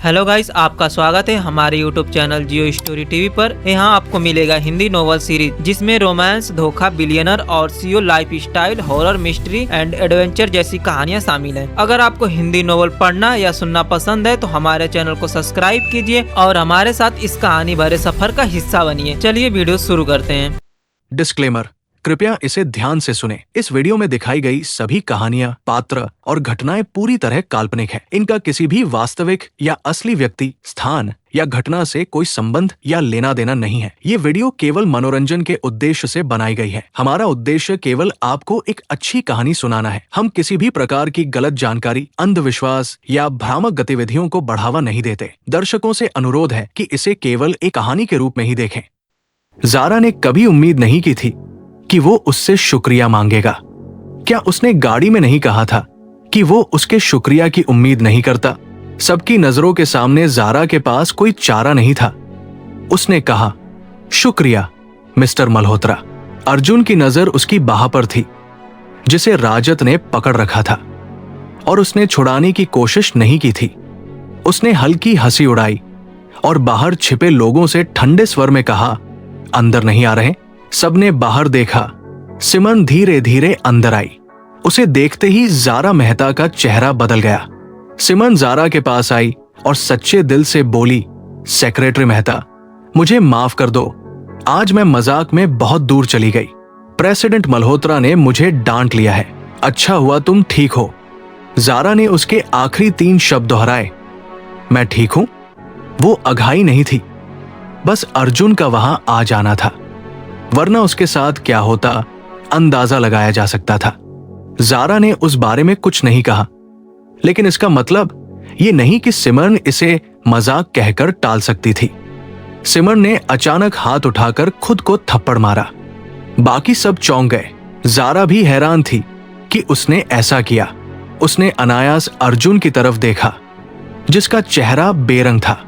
Hello guys, आपका स्वागत है हमारे यूट्यूब चैनल जियो स्टोरी टीवी पर। यहाँ आपको मिलेगा हिंदी नोवेल सीरीज जिसमें रोमांस, धोखा, बिलियनर और CO life style, horror, mystery and adventure जैसी कहानियाँ शामिल हैं। अगर आपको हिंदी नोवेल पढ़ना या सुनना पसंद है तो हमारे चैनल को सब्सक्राइब कीजिए और हमारे साथ इस कहानी भरे सफर का हिस्सा बनिए। चलिए वीडियो शुरू करते हैं। डिस्क्लेमर, कृपया इसे ध्यान से सुनें। इस वीडियो में दिखाई गई सभी कहानियां, पात्र और घटनाएं पूरी तरह काल्पनिक हैं। इनका किसी भी वास्तविक या असली व्यक्ति, स्थान या घटना से कोई संबंध या लेना देना नहीं है। ये वीडियो केवल मनोरंजन के उद्देश्य से बनाई गई है। हमारा उद्देश्य केवल आपको एक अच्छी कहानी सुनाना है। हम किसी भी प्रकार की गलत जानकारी, अंधविश्वास या भ्रामक गतिविधियों को बढ़ावा नहीं देते। दर्शकों से अनुरोध है कि इसे केवल एक कहानी के रूप में ही देखें। ज़ारा ने कभी उम्मीद नहीं की थी कि वो उससे शुक्रिया मांगेगा। क्या उसने गाड़ी में नहीं कहा था कि वो उसके शुक्रिया की उम्मीद नहीं करता? सबकी नजरों के सामने ज़ारा के पास कोई चारा नहीं था। उसने कहा, शुक्रिया मिस्टर मल्होत्रा। अर्जुन की नजर उसकी बाह पर थी जिसे राजत ने पकड़ रखा था और उसने छुड़ाने की कोशिश नहीं की थी। उसने हल्की हंसी उड़ाई और बाहर छिपे लोगों से ठंडे स्वर में कहा, अंदर नहीं आ रहे? सबने बाहर देखा। सिमन धीरे धीरे अंदर आई। उसे देखते ही ज़ारा मेहता का चेहरा बदल गया। सिमन ज़ारा के पास आई और सच्चे दिल से बोली, सेक्रेटरी मेहता, मुझे माफ कर दो। आज मैं मजाक में बहुत दूर चली गई। प्रेसिडेंट मल्होत्रा ने मुझे डांट लिया है। अच्छा हुआ तुम ठीक हो। ज़ारा ने उसके आखिरी 3 शब्द दोहराए। मैं ठीक हूं? वो अघाई नहीं थी, बस अर्जुन का वहां आ जाना था, वरना उसके साथ क्या होता अंदाजा लगाया जा सकता था। ज़ारा ने उस बारे में कुछ नहीं कहा, लेकिन इसका मतलब ये नहीं कि सिमरन इसे मजाक कहकर टाल सकती थी। सिमरन ने अचानक हाथ उठाकर खुद को थप्पड़ मारा। बाकी सब चौंक गए। ज़ारा भी हैरान थी कि उसने ऐसा किया। उसने अनायास अर्जुन की तरफ देखा जिसका चेहरा बेरंग था।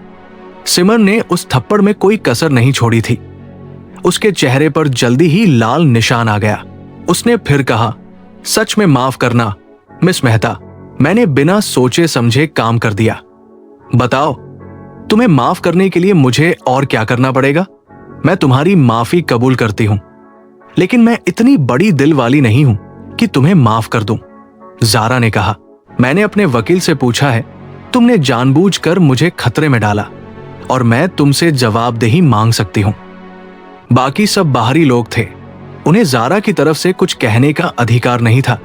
सिमरन ने उस थप्पड़ में कोई कसर नहीं छोड़ी थी। उसके चेहरे पर जल्दी ही लाल निशान आ गया। उसने फिर कहा, सच में माफ करना मिस मेहता, मैंने बिना सोचे समझे काम कर दिया। बताओ, तुम्हें माफ करने के लिए मुझे और क्या करना पड़ेगा? मैं तुम्हारी माफी कबूल करती हूं, लेकिन मैं इतनी बड़ी दिल वाली नहीं हूं कि तुम्हें माफ कर दूं। ज़ारा ने कहा, मैंने अपने वकील से पूछा है, तुमने जानबूझकर मुझे खतरे में डाला और मैं तुमसे जवाबदेही मांग सकती हूं। बाकी सब बाहरी लोग थे। उन्हें ज़ारा की तरफ से कुछ कहने का अधिकार नहीं था,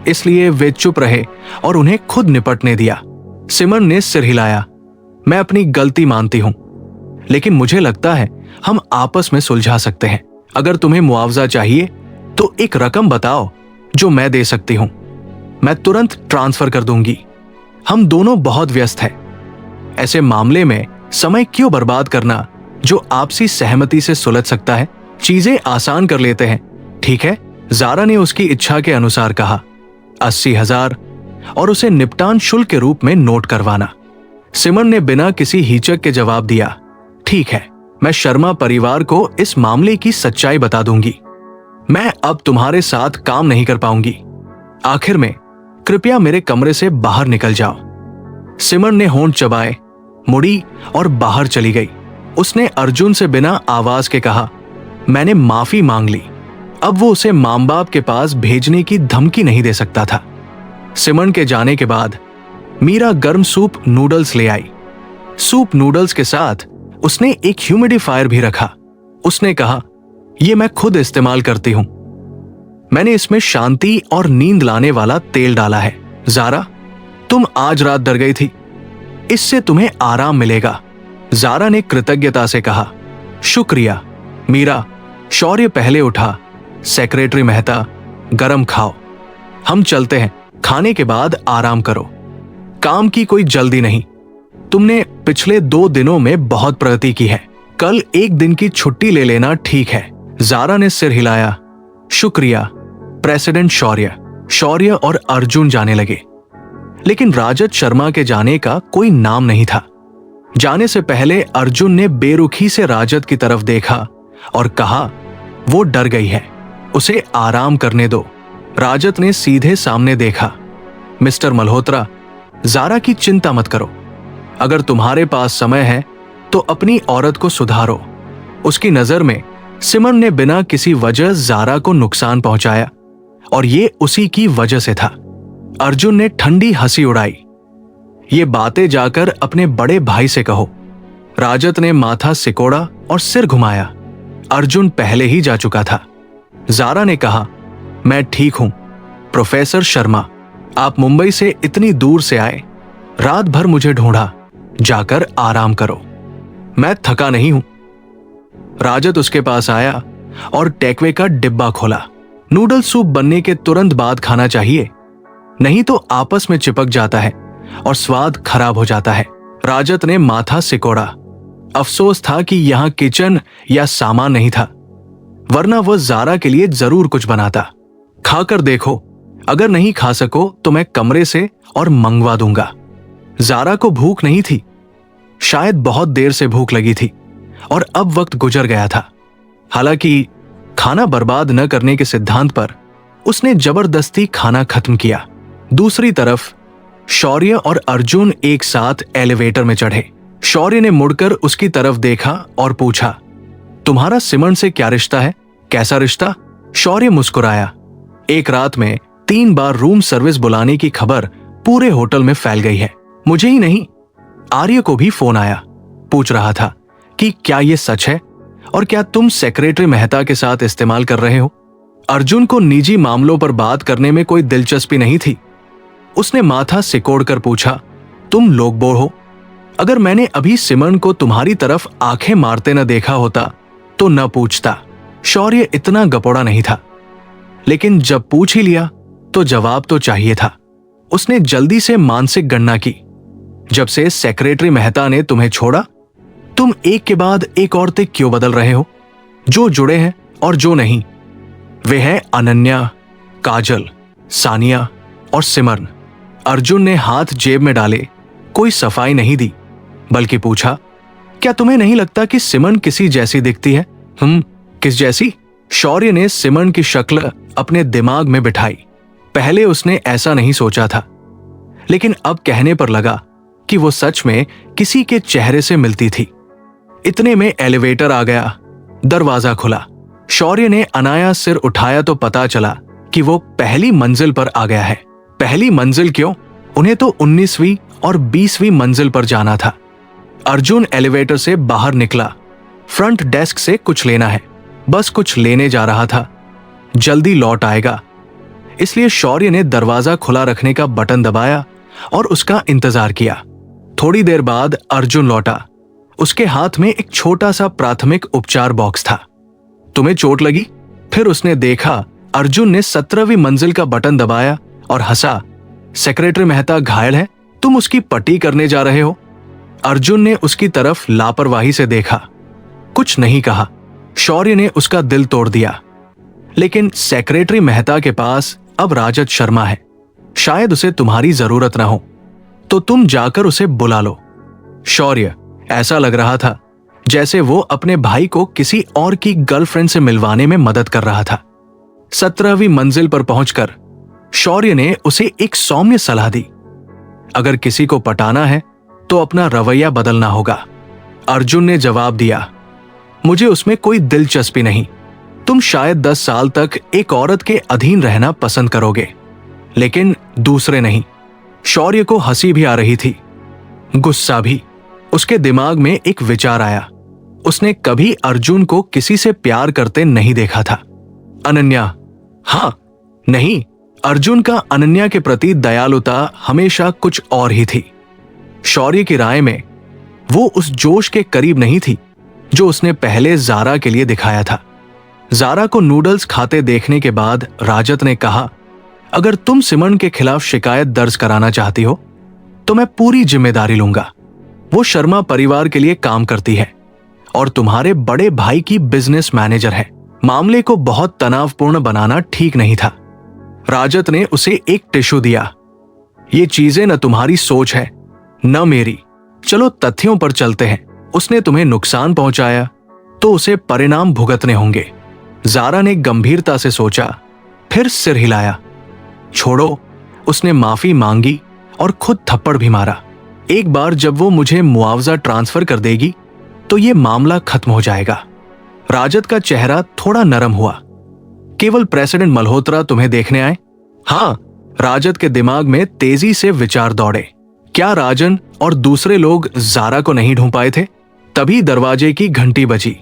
इसलिए वे चुप रहे और उन्हें खुद निपटने दिया। सिमरन ने सिर हिलाया। मैं अपनी गलती मानती हूं, लेकिन मुझे लगता है हम आपस में सुलझा सकते हैं। अगर तुम्हें मुआवजा चाहिए तो एक रकम बताओ जो मैं दे सकती हूं। मैं तुरंत ट्रांसफर कर दूंगी। हम दोनों बहुत व्यस्त हैं। ऐसे मामले में समय क्यों बर्बाद करना जो आपसी सहमति से सुलझ सकता है? चीजें आसान कर लेते हैं, ठीक है? ज़ारा ने उसकी इच्छा के अनुसार कहा, 80,000 और उसे निपटान शुल्क के रूप में नोट करवाना। सिमरन ने बिना किसी हिचक के जवाब दिया, ठीक है, मैं शर्मा परिवार को इस मामले की सच्चाई बता दूंगी। मैं अब तुम्हारे साथ काम नहीं कर पाऊंगी। आखिर में कृपया मेरे कमरे से बाहर निकल जाओ। सिमरन ने होंठ चबाए, मुड़ी और बाहर चली गई। उसने अर्जुन से बिना आवाज के कहा, मैंने माफी मांग ली। अब वो उसे मां बाप के पास भेजने की धमकी नहीं दे सकता था। सिमरन के जाने के बाद मीरा गर्म सूप नूडल्स ले आई। सूप नूडल्स के साथ उसने एक ह्यूमिडिफायर भी रखा। उसने कहा, यह मैं खुद इस्तेमाल करती हूं। मैंने इसमें शांति और नींद लाने वाला तेल डाला है। ज़ारा, तुम आज रात डर गई थी, इससे तुम्हें आराम मिलेगा। ज़ारा ने कृतज्ञता से कहा, शुक्रिया मीरा। शौर्य पहले उठा, सेक्रेटरी मेहता, गरम खाओ। हम चलते हैं। खाने के बाद आराम करो। काम की कोई जल्दी नहीं। तुमने पिछले 2 दिनों में बहुत प्रगति की है। कल एक दिन की छुट्टी ले लेना ठीक है। ज़ारा ने सिर हिलाया, शुक्रिया प्रेसिडेंट शौर्य। शौर्य और अर्जुन जाने लगे, लेकिन राजत शर्मा के जाने का कोई नाम नहीं था। जाने से पहले अर्जुन ने बेरुखी से राजत की तरफ देखा और कहा, वो डर गई है, उसे आराम करने दो। राजत ने सीधे सामने देखा, मिस्टर मल्होत्रा, ज़ारा की चिंता मत करो, अगर तुम्हारे पास समय है तो अपनी औरत को सुधारो। उसकी नजर में सिमन ने बिना किसी वजह जारा को नुकसान पहुंचाया और ये उसी की वजह से था। अर्जुन ने ठंडी हंसी उड़ाई। ये बातें जाकर अपने बड़े भाई से कहो। राजत ने माथा सिकोड़ा और सिर घुमाया। अर्जुन पहले ही जा चुका था। जारा ने कहा, मैं ठीक हूं प्रोफेसर शर्मा, आप मुंबई से इतनी दूर से आए, रात भर मुझे ढूंढा, जाकर आराम करो, मैं थका नहीं हूं। राजत उसके पास आया और टेकवे का डिब्बा खोला। नूडल सूप बनने के तुरंत बाद खाना चाहिए, नहीं तो आपस में चिपक जाता है और स्वाद खराब हो जाता है। राजत ने माथा सिकोड़ा। अफसोस था कि यहां किचन या सामान नहीं था, वरना वह जारा के लिए जरूर कुछ बनाता। खाकर देखो, अगर नहीं खा सको तो मैं कमरे से और मंगवा दूंगा। जारा को भूख नहीं थी, शायद बहुत देर से भूख लगी थी और अब वक्त गुजर गया था। हालांकि खाना बर्बाद न करने के सिद्धांत पर उसने जबरदस्ती खाना खत्म किया। दूसरी तरफ शौर्य और अर्जुन एक साथ एलिवेटर में चढ़े। शौर्य ने मुड़कर उसकी तरफ देखा और पूछा, तुम्हारा सिमन से क्या रिश्ता है? कैसा रिश्ता? शौर्य मुस्कुराया। एक रात में 3 बार रूम सर्विस बुलाने की खबर पूरे होटल में फैल गई है। मुझे ही नहीं, आर्य को भी फोन आया। पूछ रहा था कि क्या यह सच है और क्या तुम सेक्रेटरी मेहता के साथ इस्तेमाल कर रहे हो। अर्जुन को निजी मामलों पर बात करने में कोई दिलचस्पी नहीं थी। उसने माथा सिकोड़कर पूछा, तुम लोग बोर हो? अगर मैंने अभी सिमन को तुम्हारी तरफ आंखें मारते न देखा होता तो न पूछता। शौर्य इतना गपोड़ा नहीं था, लेकिन जब पूछ ही लिया तो जवाब तो चाहिए था। उसने जल्दी से मानसिक गणना की। जब से सेक्रेटरी मेहता ने तुम्हें छोड़ा, तुम एक के बाद एक औरतें क्यों बदल रहे हो? जो जुड़े हैं और जो नहीं, वे हैं अनन्या, काजल, सानिया और सिमरन। अर्जुन ने हाथ जेब में डाले कोई सफाई नहीं दी, बल्कि पूछा, क्या तुम्हें नहीं लगता कि सिमरन किसी जैसी दिखती है? किस जैसी? शौर्य ने सिमरन की शक्ल अपने दिमाग में बिठाई। पहले उसने ऐसा नहीं सोचा था, लेकिन अब कहने पर लगा कि वो सच में किसी के चेहरे से मिलती थी। इतने में एलिवेटर आ गया। दरवाजा खुला। शौर्य ने अनायास सिर उठाया तो पता चला कि वो पहली मंजिल पर आ गया है। पहली मंजिल क्यों? उन्हें तो 19वीं और 20वीं मंजिल पर जाना था। अर्जुन एलिवेटर से बाहर निकला। फ्रंट डेस्क से कुछ लेना है, बस कुछ लेने जा रहा था, जल्दी लौट आएगा। इसलिए शौर्य ने दरवाजा खुला रखने का बटन दबाया और उसका इंतजार किया। थोड़ी देर बाद अर्जुन लौटा। उसके हाथ में एक छोटा सा प्राथमिक उपचार बॉक्स था। तुम्हें चोट लगी? फिर उसने देखा अर्जुन ने 17वीं मंजिल का बटन दबाया और हंसा। सेक्रेटरी मेहता घायल है, तुम उसकी पट्टी करने जा रहे हो? अर्जुन ने उसकी तरफ लापरवाही से देखा, कुछ नहीं कहा। शौर्य ने उसका दिल तोड़ दिया। लेकिन सेक्रेटरी मेहता के पास अब राजत शर्मा है, शायद उसे तुम्हारी जरूरत ना हो, तो तुम जाकर उसे बुला लो। शौर्य, ऐसा लग रहा था जैसे वो अपने भाई को किसी और की गर्लफ्रेंड से मिलवाने में मदद कर रहा था। 17वीं मंजिल पर पहुंचकर शौर्य ने उसे एक सौम्य सलाह दी, अगर किसी को पटाना है तो अपना रवैया बदलना होगा। अर्जुन ने जवाब दिया, मुझे उसमें कोई दिलचस्पी नहीं। तुम शायद 10 साल तक एक औरत के अधीन रहना पसंद करोगे, लेकिन दूसरे नहीं। शौर्य को हंसी भी आ रही थी, गुस्सा भी। उसके दिमाग में एक विचार आया। उसने कभी अर्जुन को किसी से प्यार करते नहीं देखा था। अनन्या? हाँ, नहीं, अर्जुन का अनन्या के प्रति दयालुता हमेशा कुछ और ही थी। शौर्य की राय में वो उस जोश के करीब नहीं थी जो उसने पहले जारा के लिए दिखाया था। जारा को नूडल्स खाते देखने के बाद राजत ने कहा, अगर तुम सिमन के खिलाफ शिकायत दर्ज कराना चाहती हो तो मैं पूरी जिम्मेदारी लूंगा। वो शर्मा परिवार के लिए काम करती है और तुम्हारे बड़े भाई की बिजनेस मैनेजर है। मामले को बहुत तनावपूर्ण बनाना ठीक नहीं था। राजत ने उसे एक टिश्यू दिया। ये चीजें न तुम्हारी सोच है न मेरी, चलो तथ्यों पर चलते हैं। उसने तुम्हें नुकसान पहुंचाया तो उसे परिणाम भुगतने होंगे। जारा ने गंभीरता से सोचा, फिर सिर हिलाया। छोड़ो, उसने माफी मांगी और खुद थप्पड़ भी मारा। एक बार जब वो मुझे मुआवजा ट्रांसफर कर देगी तो ये मामला खत्म हो जाएगा। राजद का चेहरा थोड़ा नरम हुआ। केवल प्रेसिडेंट मल्होत्रा तुम्हें देखने आए? हाँ। राजद के दिमाग में तेजी से विचार दौड़े। क्या राजन और दूसरे लोग जारा को नहीं ढूंढ पाए थे? तभी दरवाजे की घंटी बजी।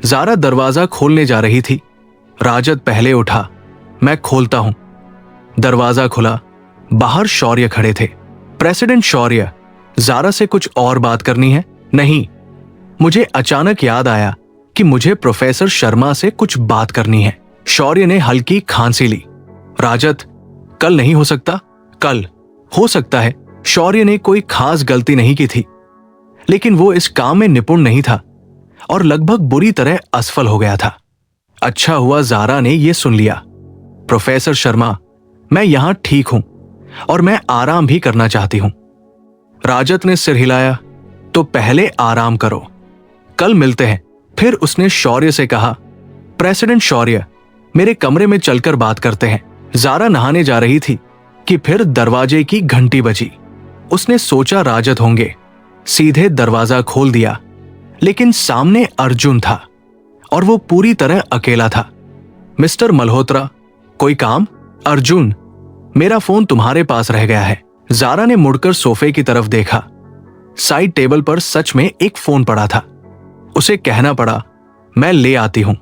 जारा दरवाजा खोलने जा रही थी। राजद पहले उठा। मैं खोलता हूं। दरवाजा खुला। बाहर शौर्य खड़े थे। प्रेसिडेंट शौर्य, जारा से कुछ और बात करनी है? नहीं। मुझे अचानक याद आया कि मुझे प्रोफेसर शर्मा से कुछ बात करनी है। शौर्य ने हल्की खांसी ली। राजद, कल नहीं हो सकता? कल हो सकता है। शौर्य ने कोई खास गलती नहीं की थी, लेकिन वो इस काम में निपुण नहीं था और लगभग बुरी तरह असफल हो गया था। अच्छा हुआ जारा ने यह सुन लिया। प्रोफेसर शर्मा, मैं यहां ठीक हूं और मैं आराम भी करना चाहती हूं। राजद ने सिर हिलाया। तो पहले आराम करो, कल मिलते हैं। फिर उसने शौर्य से कहा, प्रेसिडेंट शौर्य, मेरे कमरे में चलकर बात करते हैं। जारा नहाने जा रही थी कि फिर दरवाजे की घंटी बजी। उसने सोचा राजद होंगे। सीधे दरवाजा खोल दिया, लेकिन सामने अर्जुन था और वो पूरी तरह अकेला था। मिस्टर मल्होत्रा, कोई काम? अर्जुन, मेरा फोन तुम्हारे पास रह गया है। जारा ने मुड़कर सोफे की तरफ देखा। साइड टेबल पर सच में एक फोन पड़ा था। उसे कहना पड़ा, मैं ले आती हूं।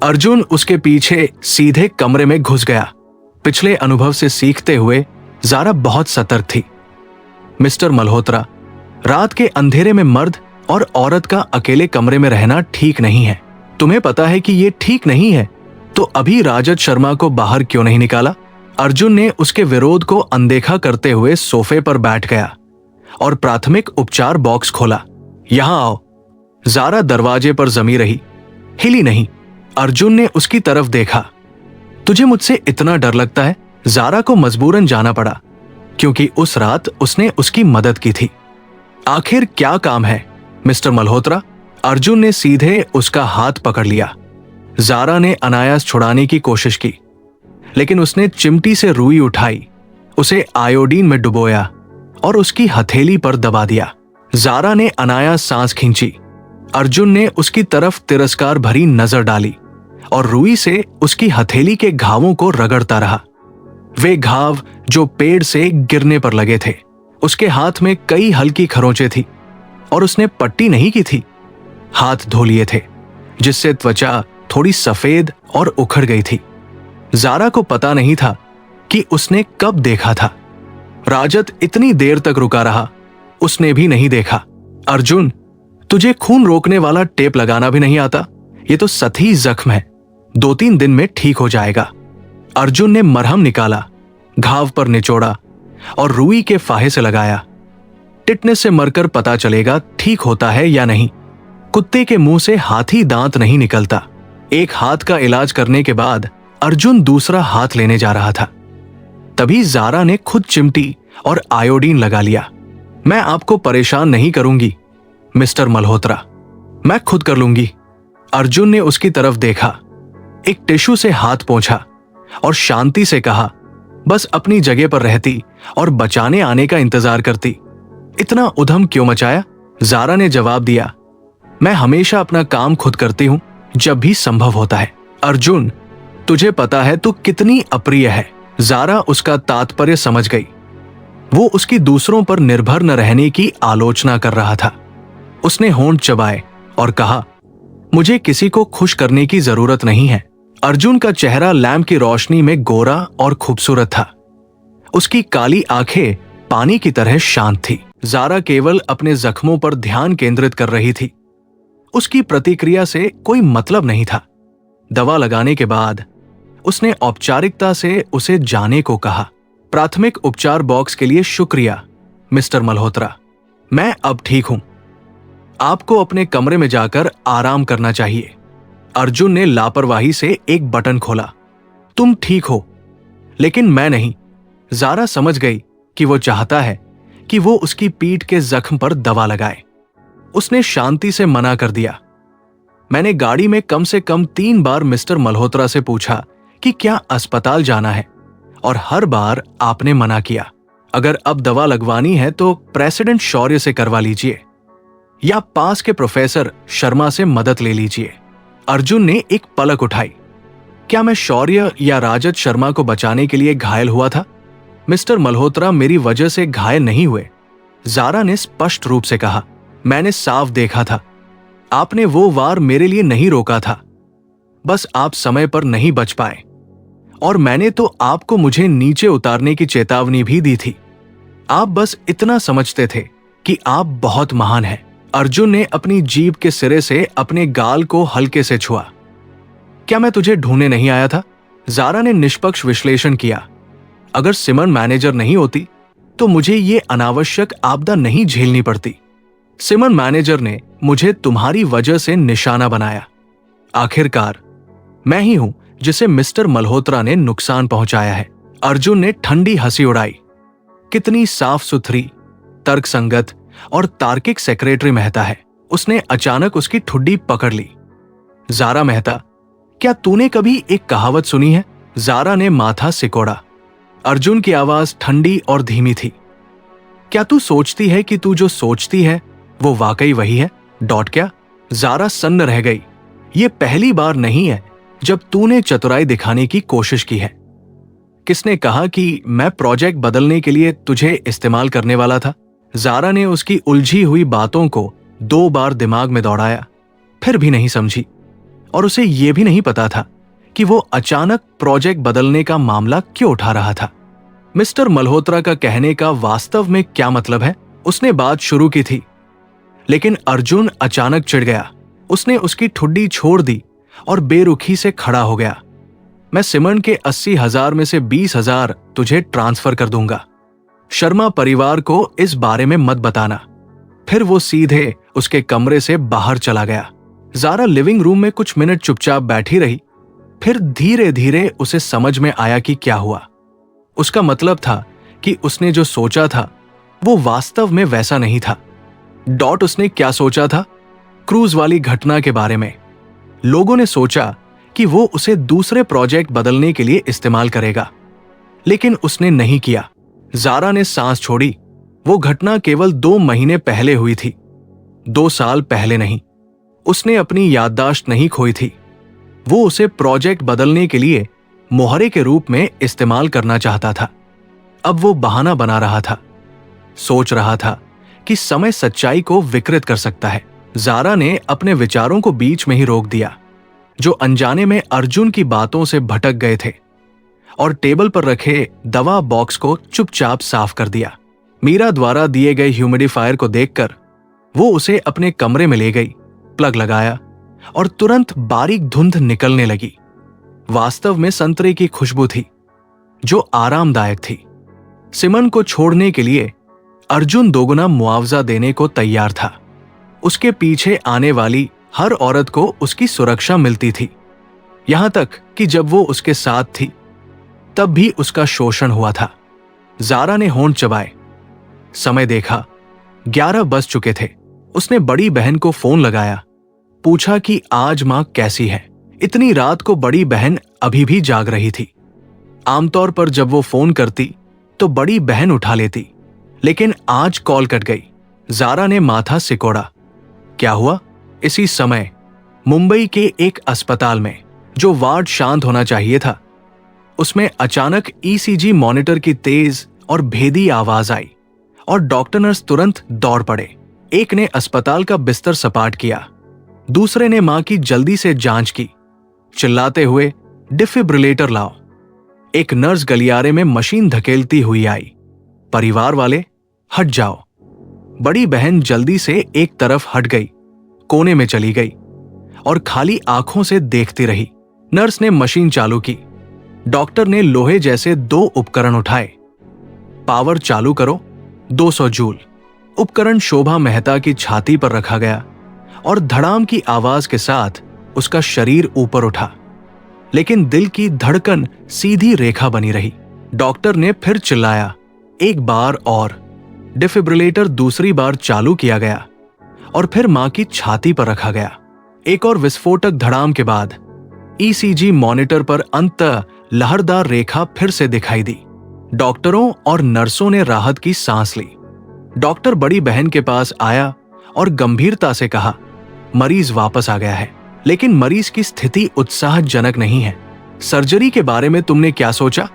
अर्जुन उसके पीछे सीधे कमरे में घुस गया। पिछले अनुभव से सीखते हुए जारा बहुत सतर्क थी। मिस्टर मल्होत्रा, रात के अंधेरे में मर्द और औरत का अकेले कमरे में रहना ठीक नहीं है। तुम्हें पता है कि यह ठीक नहीं है, तो अभी राजद शर्मा को बाहर क्यों नहीं निकाला? अर्जुन ने उसके विरोध को अनदेखा करते हुए सोफे पर बैठ गया और प्राथमिक उपचार बॉक्स खोला। यहां आओ। जारा दरवाजे पर जमी रही, हिली नहीं। अर्जुन ने उसकी तरफ देखा। तुझे मुझसे इतना डर लगता है? जारा को मजबूरन जाना पड़ा, क्योंकि उस रात उसने उसकी मदद की थी। आखिर क्या काम है मिस्टर मल्होत्रा? अर्जुन ने सीधे उसका हाथ पकड़ लिया। जारा ने अनायास छुड़ाने की कोशिश की, लेकिन उसने चिमटी से रुई उठाई, उसे आयोडीन में डुबोया और उसकी हथेली पर दबा दिया। जारा ने अनायास सांस खींची। अर्जुन ने उसकी तरफ तिरस्कार भरी नजर डाली और रुई से उसकी हथेली के घावों को रगड़ता रहा। वे घाव जो पेड़ से गिरने पर लगे थे। उसके हाथ में कई हल्की खरोंचें थी और उसने पट्टी नहीं की थी। हाथ धो लिए थे, जिससे त्वचा थोड़ी सफेद और उखड़ गई थी। जारा को पता नहीं था कि उसने कब देखा था। राजद इतनी देर तक रुका रहा, उसने भी नहीं देखा। अर्जुन, तुझे खून रोकने वाला टेप लगाना भी नहीं आता? ये तो सतही जख्म है, 2-3 दिन में ठीक हो जाएगा। अर्जुन ने मरहम निकाला, घाव पर निचोड़ा और रुई के फाहे से लगाया। टिटनेस से मरकर पता चलेगा ठीक होता है या नहीं। कुत्ते के मुंह से हाथी दांत नहीं निकलता। एक हाथ का इलाज करने के बाद अर्जुन दूसरा हाथ लेने जा रहा था। तभी जारा ने खुद चिमटी और आयोडीन लगा लिया। मैं आपको परेशान नहीं करूंगी मिस्टर मल्होत्रा, मैं खुद कर लूंगी। अर्जुन ने उसकी तरफ देखा, एक टिश्यू से हाथ पोंछा और शांति से कहा, बस अपनी जगह पर रहती और बचाने आने का इंतजार करती। इतना उधम क्यों मचाया? जारा ने जवाब दिया, मैं हमेशा अपना काम खुद करती हूं जब भी संभव होता है। अर्जुन, तुझे पता है तू कितनी अप्रिय है। जारा उसका तात्पर्य समझ गई। वो उसकी दूसरों पर निर्भर न रहने की आलोचना कर रहा था। उसने होंठ चबाए और कहा, मुझे किसी को खुश करने की जरूरत नहीं है। अर्जुन का चेहरा लैंप की रोशनी में गोरा और खूबसूरत था। उसकी काली आंखें पानी की तरह शांत थी। जारा केवल अपने जख्मों पर ध्यान केंद्रित कर रही थी। उसकी प्रतिक्रिया से कोई मतलब नहीं था। दवा लगाने के बाद उसने औपचारिकता से उसे जाने को कहा। प्राथमिक उपचार बॉक्स के लिए शुक्रिया मिस्टर मल्होत्रा, मैं अब ठीक हूं। आपको अपने कमरे में जाकर आराम करना चाहिए। अर्जुन ने लापरवाही से एक बटन खोला। तुम ठीक हो, लेकिन मैं नहीं। जारा समझ गई कि वो चाहता है कि वो उसकी पीठ के जख्म पर दवा लगाए। उसने शांति से मना कर दिया। मैंने गाड़ी में कम से कम 3 बार मिस्टर मल्होत्रा से पूछा कि क्या अस्पताल जाना है, और हर बार आपने मना किया। अगर अब दवा लगवानी है तो प्रेसिडेंट शौर्य से करवा लीजिए या पास के प्रोफेसर शर्मा से मदद ले लीजिए। अर्जुन ने एक पलक उठाई। क्या मैं शौर्य या राजद शर्मा को बचाने के लिए घायल हुआ था? मिस्टर मल्होत्रा मेरी वजह से घायल नहीं हुए, जारा ने स्पष्ट रूप से कहा। मैंने साफ देखा था, आपने वो वार मेरे लिए नहीं रोका था, बस आप समय पर नहीं बच पाए और मैंने तो आपको मुझे नीचे उतारने की चेतावनी भी दी थी। आप बस इतना समझते थे कि आप बहुत महान हैं। अर्जुन ने अपनी जीभ के सिरे से अपने गाल को हल्के से छुआ। क्या मैं तुझे ढूंढने नहीं आया था? जारा ने निष्पक्ष विश्लेषण किया। अगर सिमरन मैनेजर नहीं होती तो मुझे ये अनावश्यक आपदा नहीं झेलनी पड़ती। सिमरन मैनेजर ने मुझे तुम्हारी वजह से निशाना बनाया। आखिरकार मैं ही हूं जिसे मिस्टर मल्होत्रा ने नुकसान पहुंचाया है। अर्जुन ने ठंडी हंसी उड़ाई। कितनी साफ सुथरी, तर्कसंगत और तार्किक सेक्रेटरी मेहता है। उसने अचानक उसकी ठुड्डी पकड़ ली। जारा मेहता, क्या तूने कभी एक कहावत सुनी है? जारा ने माथा सिकोड़ा। अर्जुन की आवाज ठंडी और धीमी थी। क्या तू सोचती है कि तू जो सोचती है वो वाकई वही है? क्या? जारा सन्न रह गई। ये पहली बार नहीं है जब तूने चतुराई दिखाने की कोशिश की है। किसने कहा कि मैं प्रोजेक्ट बदलने के लिए तुझे इस्तेमाल करने वाला था? जारा ने उसकी उलझी हुई बातों को 2 बार दिमाग में दौड़ाया, फिर भी नहीं समझी। और उसे यह भी नहीं पता था कि वो अचानक प्रोजेक्ट बदलने का मामला क्यों उठा रहा था। मिस्टर मल्होत्रा का कहने का वास्तव में क्या मतलब है? उसने बात शुरू की थी, लेकिन अर्जुन अचानक चिढ़ गया। उसने उसकी ठुड्डी छोड़ दी और बेरुखी से खड़ा हो गया। मैं सिमरन के 80,000 में से 20,000 तुझे ट्रांसफर कर दूंगा। शर्मा परिवार को इस बारे में मत बताना। फिर वो सीधे उसके कमरे से बाहर चला गया। जारा लिविंग रूम में कुछ मिनट चुपचाप बैठी रही। फिर धीरे धीरे उसे समझ में आया कि क्या हुआ। उसका मतलब था कि उसने जो सोचा था वो वास्तव में वैसा नहीं था। उसने क्या सोचा था? क्रूज वाली घटना के बारे में। लोगों ने सोचा कि वो उसे दूसरे प्रोजेक्ट बदलने के लिए इस्तेमाल करेगा, लेकिन उसने नहीं किया। जारा ने सांस छोड़ी। वो घटना केवल 2 महीने पहले हुई थी, 2 साल पहले नहीं। उसने अपनी याददाश्त नहीं खोई थी। वो उसे प्रोजेक्ट बदलने के लिए मोहरे के रूप में इस्तेमाल करना चाहता था। अब वो बहाना बना रहा था, सोच रहा था कि समय सच्चाई को विकृत कर सकता है। जारा ने अपने विचारों को बीच में ही रोक दिया, जो अनजाने में अर्जुन की बातों से भटक गए थे, और टेबल पर रखे दवा बॉक्स को चुपचाप साफ कर दिया। मीरा द्वारा दिए गए ह्यूमिडिफायर को देखकर वो उसे अपने कमरे में ले गई, प्लग लगाया और तुरंत बारीक धुंध निकलने लगी। वास्तव में संतरे की खुशबू थी जो आरामदायक थी। सिमरन को छोड़ने के लिए अर्जुन दोगुना मुआवजा देने को तैयार था। उसके पीछे आने वाली हर औरत को उसकी सुरक्षा मिलती थी, यहां तक कि जब वो उसके साथ थी तब भी उसका शोषण हुआ था। जारा ने होंठ चबाए। समय देखा, 11 बज चुके थे। उसने बड़ी बहन को फोन लगाया, पूछा कि आज मां कैसी है। इतनी रात को बड़ी बहन अभी भी जाग रही थी। आमतौर पर जब वो फोन करती तो बड़ी बहन उठा लेती, लेकिन आज कॉल कट गई। जारा ने माथा सिकोड़ा। क्या हुआ? इसी समय मुंबई के एक अस्पताल में, जो वार्ड शांत होना चाहिए था, उसमें अचानक ईसीजी मॉनिटर की तेज और भेदी आवाज आई और डॉक्टर नर्स तुरंत दौड़ पड़े। एक ने अस्पताल का बिस्तर सपाट किया, दूसरे ने मां की जल्दी से जांच की, चिल्लाते हुए डिफिब्रिलेटर लाओ। एक नर्स गलियारे में मशीन धकेलती हुई आई। परिवार वाले, हट जाओ। बड़ी बहन जल्दी से एक तरफ हट गई, कोने में चली गई और खाली आंखों से देखती रही। नर्स ने मशीन चालू की। डॉक्टर ने लोहे जैसे 2 उपकरण उठाए। पावर चालू करो, 200 जूल। उपकरण शोभा मेहता की छाती पर रखा गया और धड़ाम की आवाज के साथ उसका शरीर ऊपर उठा, लेकिन दिल की धड़कन सीधी रेखा बनी रही। डॉक्टर ने फिर चिल्लाया, एक बार और। डिफिब्रिलेटर दूसरी बार चालू किया गया और फिर मां की छाती पर रखा गया। एक और विस्फोटक धड़ाम के बाद ईसीजी मॉनिटर पर अंत लहरदार रेखा फिर से दिखाई दी। डॉक्टरों और नर्सों ने राहत की सांस ली। डॉक्टर बड़ी बहन के पास आया और गंभीरता से कहा, मरीज वापस आ गया है, लेकिन मरीज की स्थिति उत्साहजनक नहीं है। सर्जरी के बारे में तुमने क्या सोचा?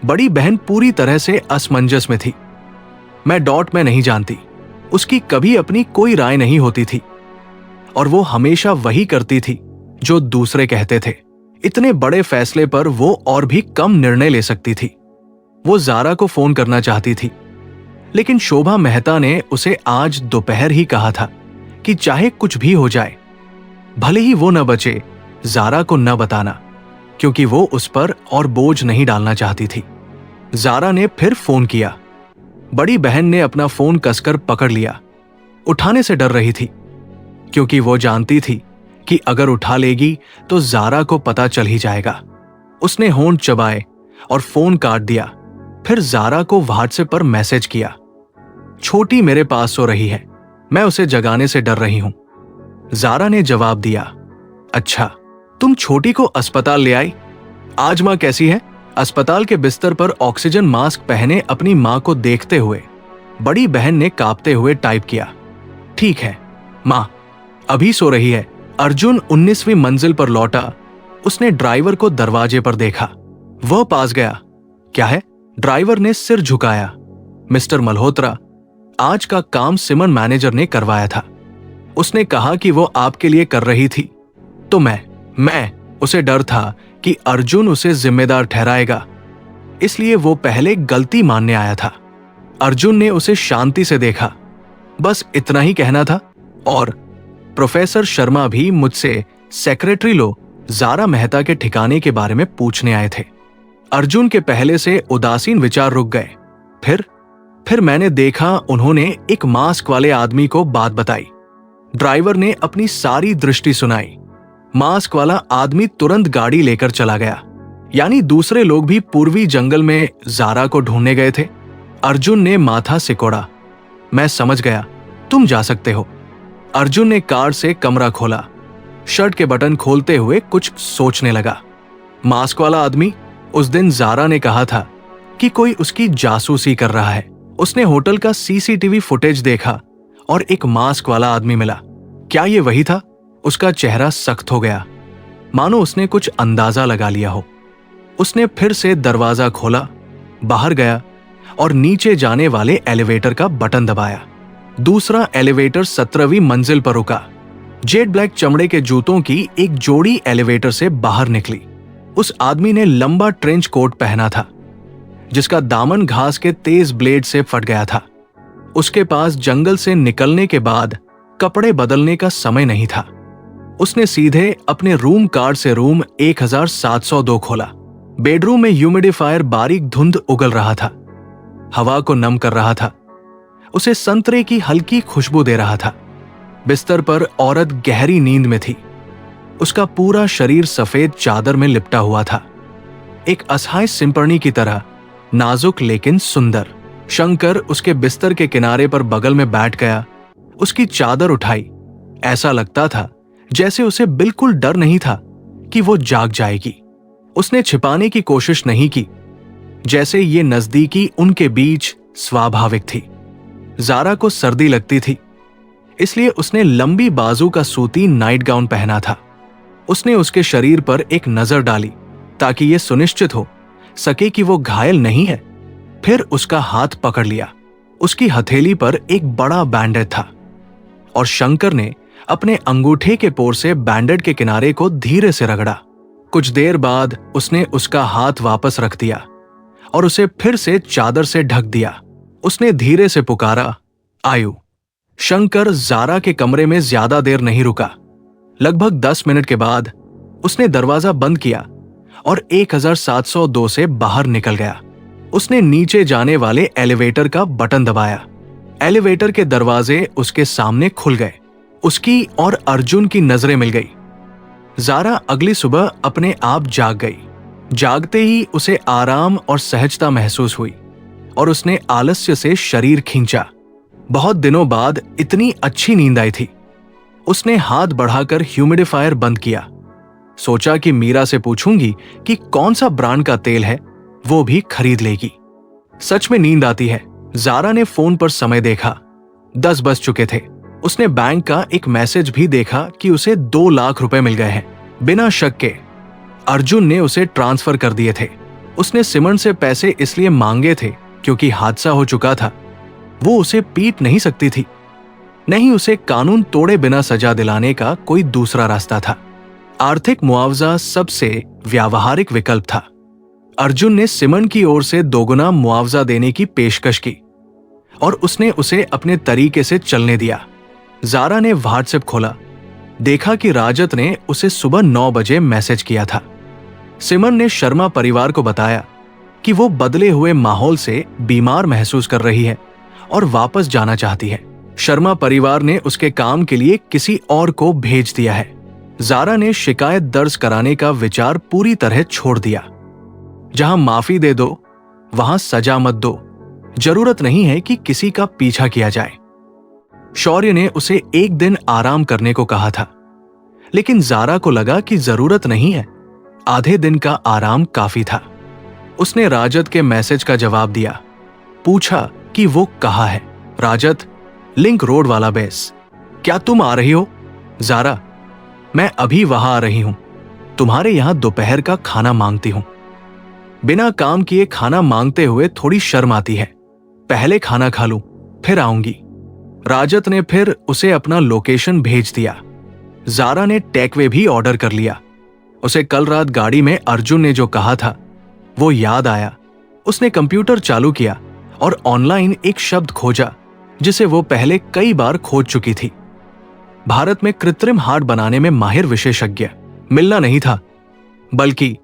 बड़ी बहन पूरी तरह से असमंजस में थी। मैं डॉट में नहीं जानती, उसकी कभी अपनी कोई राय नहीं होती थी और वो हमेशा वही करती थी जो दूसरे कहते थे। इतने बड़े फैसले पर वो और भी कम निर्णय ले सकती थी। वो ज़ारा को फोन करना चाहती थी, लेकिन शोभा मेहता ने उसे आज दोपहर ही कहा था कि चाहे कुछ भी हो जाए, भले ही वो न बचे, ज़ारा को न बताना, क्योंकि वो उस पर और बोझ नहीं डालना चाहती थी। ज़ारा ने फिर फोन किया। बड़ी बहन ने अपना फोन कसकर पकड़ लिया। उठाने से डर रही थी, क्योंकि वो जानती थी कि अगर उठा लेगी तो ज़ारा को पता चल ही जाएगा। उसने होंठ चबाए और फोन काट दिया। फिर ज़ारा को व्हाट्सएप पर मैसेज किया, छोटी मेरे पास सो रही है, मैं उसे जगाने से डर रही हूं। ज़ारा ने जवाब दिया, अच्छा, तुम छोटी को अस्पताल ले आई? आज मां कैसी है? अस्पताल के बिस्तर पर ऑक्सीजन मास्क पहने अपनी मां को देखते हुए बड़ी बहन ने कांपते हुए टाइप किया, ठीक है मां, अभी सो रही है। अर्जुन 19वीं मंजिल पर लौटा। उसने ड्राइवर को दरवाजे पर देखा। वह पास गया। क्या है? ड्राइवर ने सिर झुकाया। मिस्टर मल्होत्रा, आज का काम सिमन मैनेजर ने करवाया था। उसने कहा कि वो आपके लिए कर रही थी, तो मैं उसे डर था कि अर्जुन उसे जिम्मेदार ठहराएगा, इसलिए वो पहले गलती मानने आया था। अर्जुन ने उसे शांति से देखा। बस इतना ही कहना था। और प्रोफेसर शर्मा भी मुझसे सेक्रेटरी लो ज़ारा मेहता के ठिकाने के बारे में पूछने आए थे। अर्जुन के पहले से उदासीन विचार रुक गए। फिर मैंने देखा उन्होंने एक मास्क वाले आदमी को बात बताई। ड्राइवर ने अपनी सारी दृष्टि सुनाई। मास्क वाला आदमी तुरंत गाड़ी लेकर चला गया। यानी दूसरे लोग भी पूर्वी जंगल में ज़ारा को ढूंढने गए थे। अर्जुन ने माथा सिकोड़ा। मैं समझ गया, तुम जा सकते हो। अर्जुन ने कार से कमरा खोला। शर्ट के बटन खोलते हुए कुछ सोचने लगा। मास्क वाला आदमी, उस दिन ज़ारा ने कहा था कि कोई उसकी जासूसी कर रहा है। उसने होटल का सीसीटीवी फुटेज देखा और एक मास्क वाला आदमी मिला। क्या ये वही था? उसका चेहरा सख्त हो गया, मानो उसने कुछ अंदाजा लगा लिया हो। उसने फिर से दरवाजा खोला, बाहर गया और नीचे जाने वाले एलिवेटर का बटन दबाया। दूसरा एलिवेटर 17वीं मंजिल पर रुका। जेड ब्लैक चमड़े के जूतों की एक जोड़ी एलिवेटर से बाहर निकली। उस आदमी ने लंबा ट्रेंच कोट पहना था, जिसका दामन घास के तेज ब्लेड से फट गया था। उसके पास जंगल से निकलने के बाद कपड़े बदलने का समय नहीं था। उसने सीधे अपने रूम कार्ड से रूम 1702 खोला। बेडरूम में ह्यूमिडिफायर बारीक धुंध उगल रहा था, हवा को नम कर रहा था, उसे संतरे की हल्की खुशबू दे रहा था। बिस्तर पर औरत गहरी नींद में थी। उसका पूरा शरीर सफेद चादर में लिपटा हुआ था, एक असहाय सिंपरनी की तरह, नाजुक लेकिन सुंदर। शंकर उसके बिस्तर के किनारे पर बगल में बैठ गया। उसकी चादर उठाई। ऐसा लगता था जैसे उसे बिल्कुल डर नहीं था कि वो जाग जाएगी। उसने छिपाने की कोशिश नहीं की, जैसे ये नजदीकी उनके बीच स्वाभाविक थी। ज़ारा को सर्दी लगती थी, इसलिए उसने लंबी बाजू का सूती नाइट गाउन पहना था। उसने उसके शरीर पर एक नजर डाली ताकि यह सुनिश्चित हो सके कि वो घायल नहीं है। फिर उसका हाथ पकड़ लिया। उसकी हथेली पर एक बड़ा बैंडेज था और शंकर ने अपने अंगूठे के पोर से बैंडेज के किनारे को धीरे से रगड़ा। कुछ देर बाद उसने उसका हाथ वापस रख दिया और उसे फिर से चादर से ढक दिया। उसने धीरे से पुकारा, आयु। शंकर ज़ारा के कमरे में ज्यादा देर नहीं रुका। लगभग 10 मिनट के बाद उसने दरवाजा बंद किया और 1702 से बाहर निकल गया। उसने नीचे जाने वाले एलिवेटर का बटन दबाया। एलिवेटर के दरवाजे उसके सामने खुल गए। उसकी और अर्जुन की नजरें मिल गई। ज़ारा अगली सुबह अपने आप जाग गई। जागते ही उसे आराम और सहजता महसूस हुई और उसने आलस्य से शरीर खींचा। बहुत दिनों बाद इतनी अच्छी नींद आई थी। उसने हाथ बढ़ाकर ह्यूमिडिफायर बंद किया। सोचा कि मीरा से पूछूंगी कि कौन सा ब्रांड का तेल है, वो भी खरीद लेगी। सच में नींद आती है। जारा ने फोन पर समय देखा, 10 बज चुके थे। उसने बैंक का एक मैसेज भी देखा कि उसे 2 लाख रुपए मिल गए हैं। बिना शक के अर्जुन ने उसे ट्रांसफर कर दिए थे। उसने सिमरन से पैसे इसलिए मांगे थे क्योंकि हादसा हो चुका था। वो उसे पीट नहीं सकती थी, नहीं उसे कानून तोड़े बिना सजा दिलाने का कोई दूसरा रास्ता था। आर्थिक मुआवजा सबसे व्यावहारिक विकल्प था। अर्जुन ने सिमरन की ओर से दोगुना मुआवजा देने की पेशकश की और उसने उसे अपने तरीके से चलने दिया। जारा ने व्हाट्सएप खोला, देखा कि राजत ने उसे सुबह 9 बजे मैसेज किया था। सिमरन ने शर्मा परिवार को बताया कि वो बदले हुए माहौल से बीमार महसूस कर रही है और वापस जाना चाहती है। शर्मा परिवार ने उसके काम के लिए किसी और को भेज दिया है। जारा ने शिकायत दर्ज कराने का विचार पूरी तरह छोड़ दिया। जहां माफी दे दो वहां सजा मत दो। जरूरत नहीं है कि किसी का पीछा किया जाए। शौर्य ने उसे एक दिन आराम करने को कहा था, लेकिन जारा को लगा कि जरूरत नहीं है, आधे दिन का आराम काफी था। उसने राजत के मैसेज का जवाब दिया, पूछा कि वो कहाँ है। राजत, लिंक रोड वाला बेस। क्या तुम आ रही हो? जारा, मैं अभी वहां आ रही हूं। तुम्हारे यहां दोपहर का खाना मांगती हूं। बिना काम किए खाना मांगते हुए थोड़ी शर्म आती है। पहले खाना खा लूं, फिर आऊंगी। राजत ने फिर उसे अपना लोकेशन भेज दिया। जारा ने टेकवे भी ऑर्डर कर लिया। उसे कल रात गाड़ी में अर्जुन ने जो कहा था वो याद आया। उसने कंप्यूटर चालू किया और ऑनलाइन एक शब्द खोजा जिसे वो पहले कई बार खोज चुकी थी। भारत में कृत्रिम हार्ट बनाने में माहिर विशेषज्ञ मिलना नहीं था, बल्कि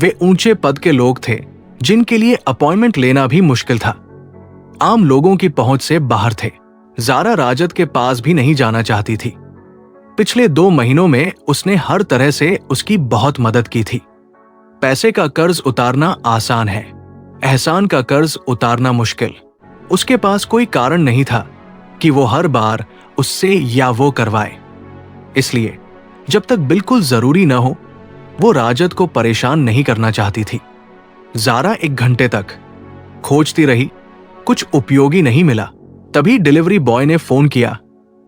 वे ऊंचे पद के लोग थे जिनके लिए अपॉइंटमेंट लेना भी मुश्किल था। आम लोगों की पहुंच से बाहर थे। जारा राजत के पास भी नहीं जाना चाहती थी। पिछले 2 महीनों में उसने हर तरह से उसकी बहुत मदद की थी। पैसे का कर्ज उतारना आसान है, एहसान का कर्ज उतारना मुश्किल। उसके पास कोई कारण नहीं था कि वो हर बार उससे या वो करवाए। इसलिए जब तक बिल्कुल जरूरी न हो वो राजत को परेशान नहीं करना चाहती थी। जारा 1 घंटे तक खोजती रही, कुछ उपयोगी नहीं मिला। तभी डिलीवरी बॉय ने फोन किया,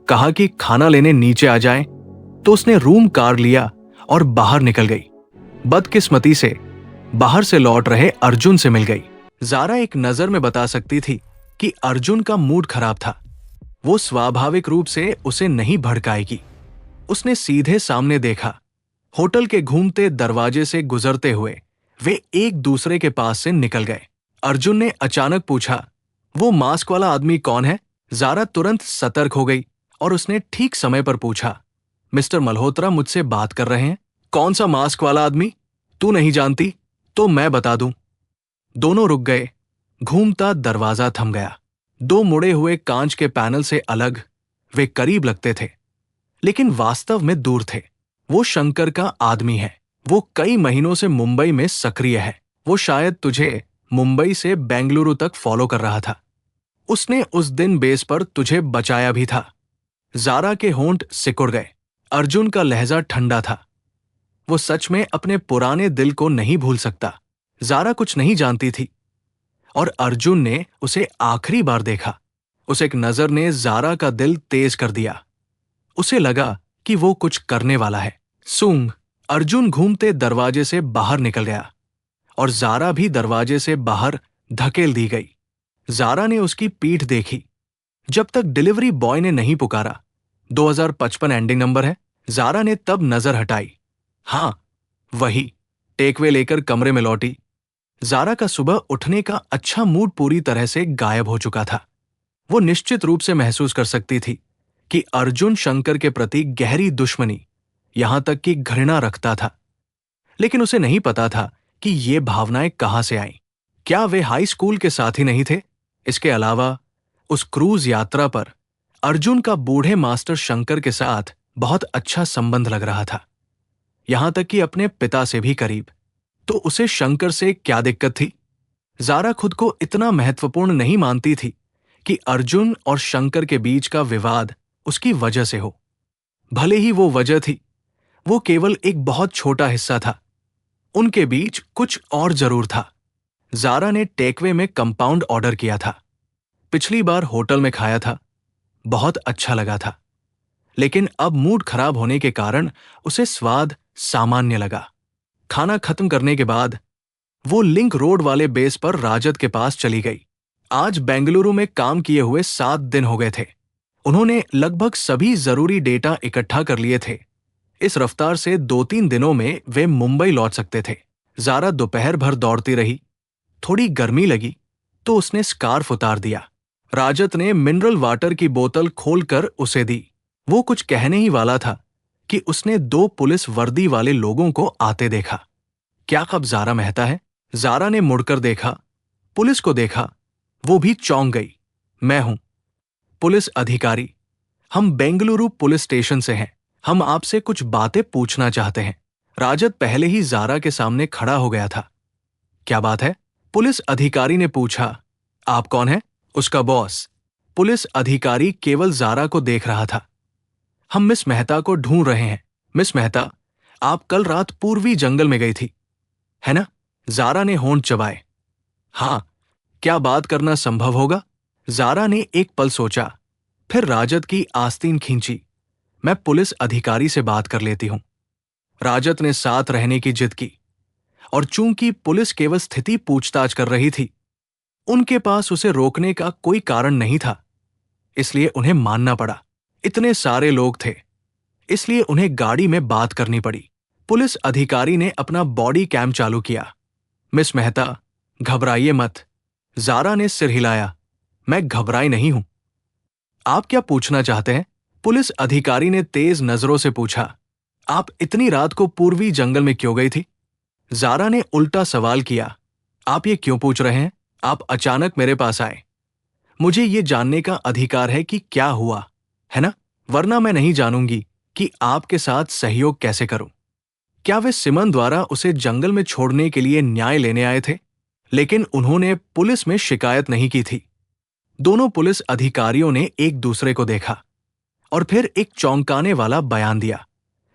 कहा कि खाना लेने नीचे आ जाएं, तो उसने रूम कार लिया और बाहर निकल गई। बदकिस्मती से बाहर से लौट रहे अर्जुन से मिल गई। जारा एक नजर में बता सकती थी कि अर्जुन का मूड खराब था। वो स्वाभाविक रूप से उसे नहीं भड़काएगी। उसने सीधे सामने देखा। होटल के घूमते दरवाजे से गुजरते हुए वे एक दूसरे के पास से निकल गए। अर्जुन ने अचानक पूछा, वो मास्क वाला आदमी कौन है? जारा तुरंत सतर्क हो गई और उसने ठीक समय पर पूछा, मिस्टर मल्होत्रा मुझसे बात कर रहे हैं? कौन सा मास्क वाला आदमी? तू नहीं जानती तो मैं बता दूं। दोनों रुक गए। घूमता दरवाजा थम गया। 2 मुड़े हुए कांच के पैनल से अलग वे करीब लगते थे, लेकिन वास्तव में दूर थे। वो शंकर का आदमी है। वो कई महीनों से मुंबई में सक्रिय है। वो शायद तुझे मुंबई से बेंगलुरु तक फॉलो कर रहा था। उसने उस दिन बेस पर तुझे बचाया भी था। जारा के होंठ सिकुड़ गए। अर्जुन का लहजा ठंडा था। वो सच में अपने पुराने दिल को नहीं भूल सकता। जारा कुछ नहीं जानती थी और अर्जुन ने उसे आखिरी बार देखा। उस एक नजर ने जारा का दिल तेज कर दिया। उसे लगा कि वो कुछ करने वाला है। सूंघ। अर्जुन घूमते दरवाजे से बाहर निकल गया और जारा भी दरवाजे से बाहर धकेल दी गई। जारा ने उसकी पीठ देखी जब तक डिलीवरी बॉय ने नहीं पुकारा। 2055 एंडिंग नंबर है। जारा ने तब नजर हटाई। हां, वही। टेकवे लेकर कमरे में लौटी। जारा का सुबह उठने का अच्छा मूड पूरी तरह से गायब हो चुका था। वो निश्चित रूप से महसूस कर सकती थी कि अर्जुन शंकर के प्रति गहरी दुश्मनी, यहां तक कि घृणा रखता था, लेकिन उसे नहीं पता था कि ये भावनाएं कहां से आईं। क्या वे हाई स्कूल के साथी नहीं थे? इसके अलावा उस क्रूज यात्रा पर अर्जुन का बूढ़े मास्टर शंकर के साथ बहुत अच्छा संबंध लग रहा था, यहां तक कि अपने पिता से भी करीब। तो उसे शंकर से क्या दिक्कत थी? जारा खुद को इतना महत्वपूर्ण नहीं मानती थी कि अर्जुन और शंकर के बीच का विवाद उसकी वजह से हो। भले ही वो वजह थी, वो केवल एक बहुत छोटा हिस्सा था। उनके बीच कुछ और जरूर था। जारा ने टेकवे में कंपाउंड ऑर्डर किया था। पिछली बार होटल में खाया था, बहुत अच्छा लगा था, लेकिन अब मूड खराब होने के कारण उसे स्वाद सामान्य लगा। खाना खत्म करने के बाद वो लिंक रोड वाले बेस पर राजद के पास चली गई। आज बेंगलुरु में काम किए हुए 7 दिन हो गए थे। उन्होंने लगभग सभी जरूरी डेटा इकट्ठा कर लिए थे। इस रफ्तार से 2-3 दिनों में वे मुंबई लौट सकते थे। जारा दोपहर भर दौड़ती रही। थोड़ी गर्मी लगी तो उसने स्कार्फ उतार दिया। राजत ने मिनरल वाटर की बोतल खोलकर उसे दी। वो कुछ कहने ही वाला था कि उसने 2 पुलिस वर्दी वाले लोगों को आते देखा। क्या कब जारा मेहता है? जारा ने मुड़कर देखा, पुलिस को देखा। वो भी चौंक गई। मैं हूं पुलिस अधिकारी, हम बेंगलुरु पुलिस स्टेशन से हैं। हम आपसे कुछ बातें पूछना चाहते हैं। राजत पहले ही जारा के सामने खड़ा हो गया था। क्या बात है? पुलिस अधिकारी ने पूछा। आप कौन हैं? उसका बॉस। पुलिस अधिकारी केवल जारा को देख रहा था। हम मिस मेहता को ढूंढ रहे हैं। मिस मेहता, आप कल रात पूर्वी जंगल में गई थी, है ना? जारा ने होंठ चबाए। हाँ, क्या बात करना संभव होगा? जारा ने एक पल सोचा, फिर राजत की आस्तीन खींची। मैं पुलिस अधिकारी से बात कर लेती हूं। राजत ने साथ रहने की जिद की, और चूंकि पुलिस केवल स्थिति पूछताछ कर रही थी, उनके पास उसे रोकने का कोई कारण नहीं था, इसलिए उन्हें मानना पड़ा। इतने सारे लोग थे, इसलिए उन्हें गाड़ी में बात करनी पड़ी। पुलिस अधिकारी ने अपना बॉडी कैम चालू किया। मिस मेहता, घबराइए मत। जारा ने सिर हिलाया। मैं घबराई नहीं हूं। आप क्या पूछना चाहते हैं? पुलिस अधिकारी ने तेज नजरों से पूछा। आप इतनी रात को पूर्वी जंगल में क्यों गई थी? जारा ने उल्टा सवाल किया। आप ये क्यों पूछ रहे हैं? आप अचानक मेरे पास आए। मुझे ये जानने का अधिकार है कि क्या हुआ, है ना? वरना मैं नहीं जानूंगी कि आपके साथ सहयोग कैसे करूं। क्या वे सिमन द्वारा उसे जंगल में छोड़ने के लिए न्याय लेने आए थे? लेकिन उन्होंने पुलिस में शिकायत नहीं की थी। दोनों पुलिस अधिकारियों ने एक दूसरे को देखा और फिर एक चौंकाने वाला बयान दिया।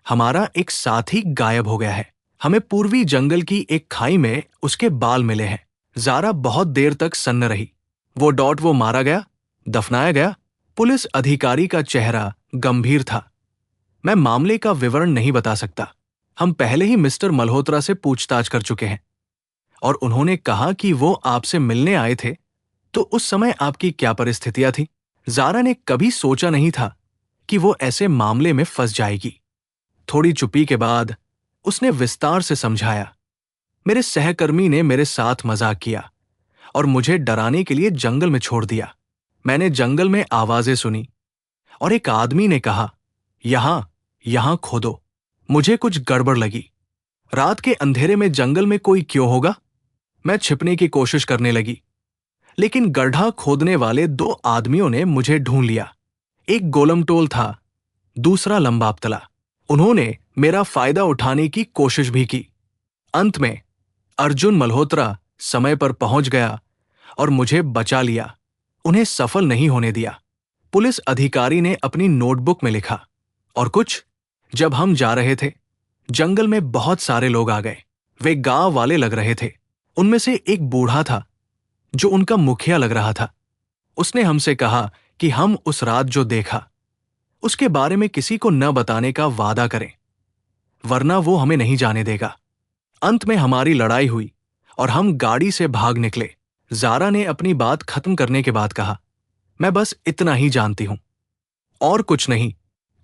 हमारा एक साथी गायब हो गया है। हमें पूर्वी जंगल की एक खाई में उसके बाल मिले हैं। जारा बहुत देर तक सन्न रही। वो मारा गया, दफनाया गया? पुलिस अधिकारी का चेहरा गंभीर था। मैं मामले का विवरण नहीं बता सकता। हम पहले ही मिस्टर मल्होत्रा से पूछताछ कर चुके हैं और उन्होंने कहा कि वो आपसे मिलने आए थे। तो उस समय आपकी क्या परिस्थितियां थी? जारा ने कभी सोचा नहीं था कि वो ऐसे मामले में फंस जाएगी। थोड़ी चुप्पी के बाद उसने विस्तार से समझाया। मेरे सहकर्मी ने मेरे साथ मजाक किया और मुझे डराने के लिए जंगल में छोड़ दिया। मैंने जंगल में आवाजें सुनी और एक आदमी ने कहा, यहां खोदो। मुझे कुछ गड़बड़ लगी। रात के अंधेरे में जंगल में कोई क्यों होगा? मैं छिपने की कोशिश करने लगी, लेकिन गड्ढा खोदने वाले 2 आदमियों ने मुझे ढूंढ लिया। एक गोलमटोल था, दूसरा लंबापतला। उन्होंने मेरा फायदा उठाने की कोशिश भी की। अंत में अर्जुन मल्होत्रा समय पर पहुंच गया और मुझे बचा लिया। उन्हें सफल नहीं होने दिया। पुलिस अधिकारी ने अपनी नोटबुक में लिखा। और कुछ? जब हम जा रहे थे, जंगल में बहुत सारे लोग आ गए। वे गांव वाले लग रहे थे। उनमें से एक बूढ़ा था जो उनका मुखिया लग रहा था। उसने हमसे कहा कि हम उस रात जो देखा उसके बारे में किसी को न बताने का वादा करें, वरना वो हमें नहीं जाने देगा। अंत में हमारी लड़ाई हुई और हम गाड़ी से भाग निकले। जारा ने अपनी बात खत्म करने के बाद कहा, मैं बस इतना ही जानती हूं, और कुछ नहीं।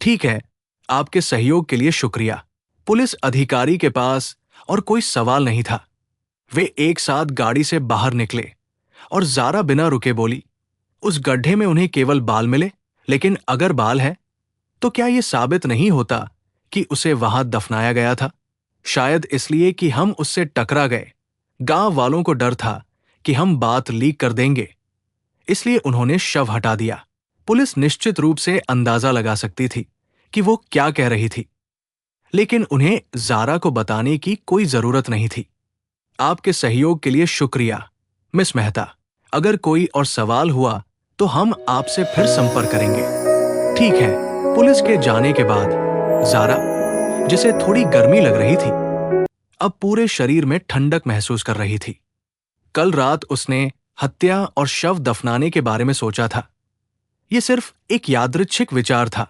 ठीक है, आपके सहयोग के लिए शुक्रिया। पुलिस अधिकारी के पास और कोई सवाल नहीं था। वे एक साथ गाड़ी से बाहर निकले और जारा बिना रुके बोली, उस गड्ढे में उन्हें केवल बाल मिले, लेकिन अगर बाल है तो क्या यह साबित नहीं होता कि उसे वहां दफनाया गया था? शायद इसलिए कि हम उससे टकरा गए। गांव वालों को डर था कि हम बात लीक कर देंगे, इसलिए उन्होंने शव हटा दिया। पुलिस निश्चित रूप से अंदाजा लगा सकती थी कि वो क्या कह रही थी, लेकिन उन्हें जारा को बताने की कोई जरूरत नहीं थी। आपके सहयोग के लिए शुक्रिया, मिस मेहता। अगर कोई और सवाल हुआ तो हम आपसे फिर संपर्क करेंगे। ठीक है। पुलिस के जाने के बाद जारा, जिसे थोड़ी गर्मी लग रही थी, अब पूरे शरीर में ठंडक महसूस कर रही थी। कल रात उसने हत्या और शव दफनाने के बारे में सोचा था। ये सिर्फ एक यादृच्छिक विचार था,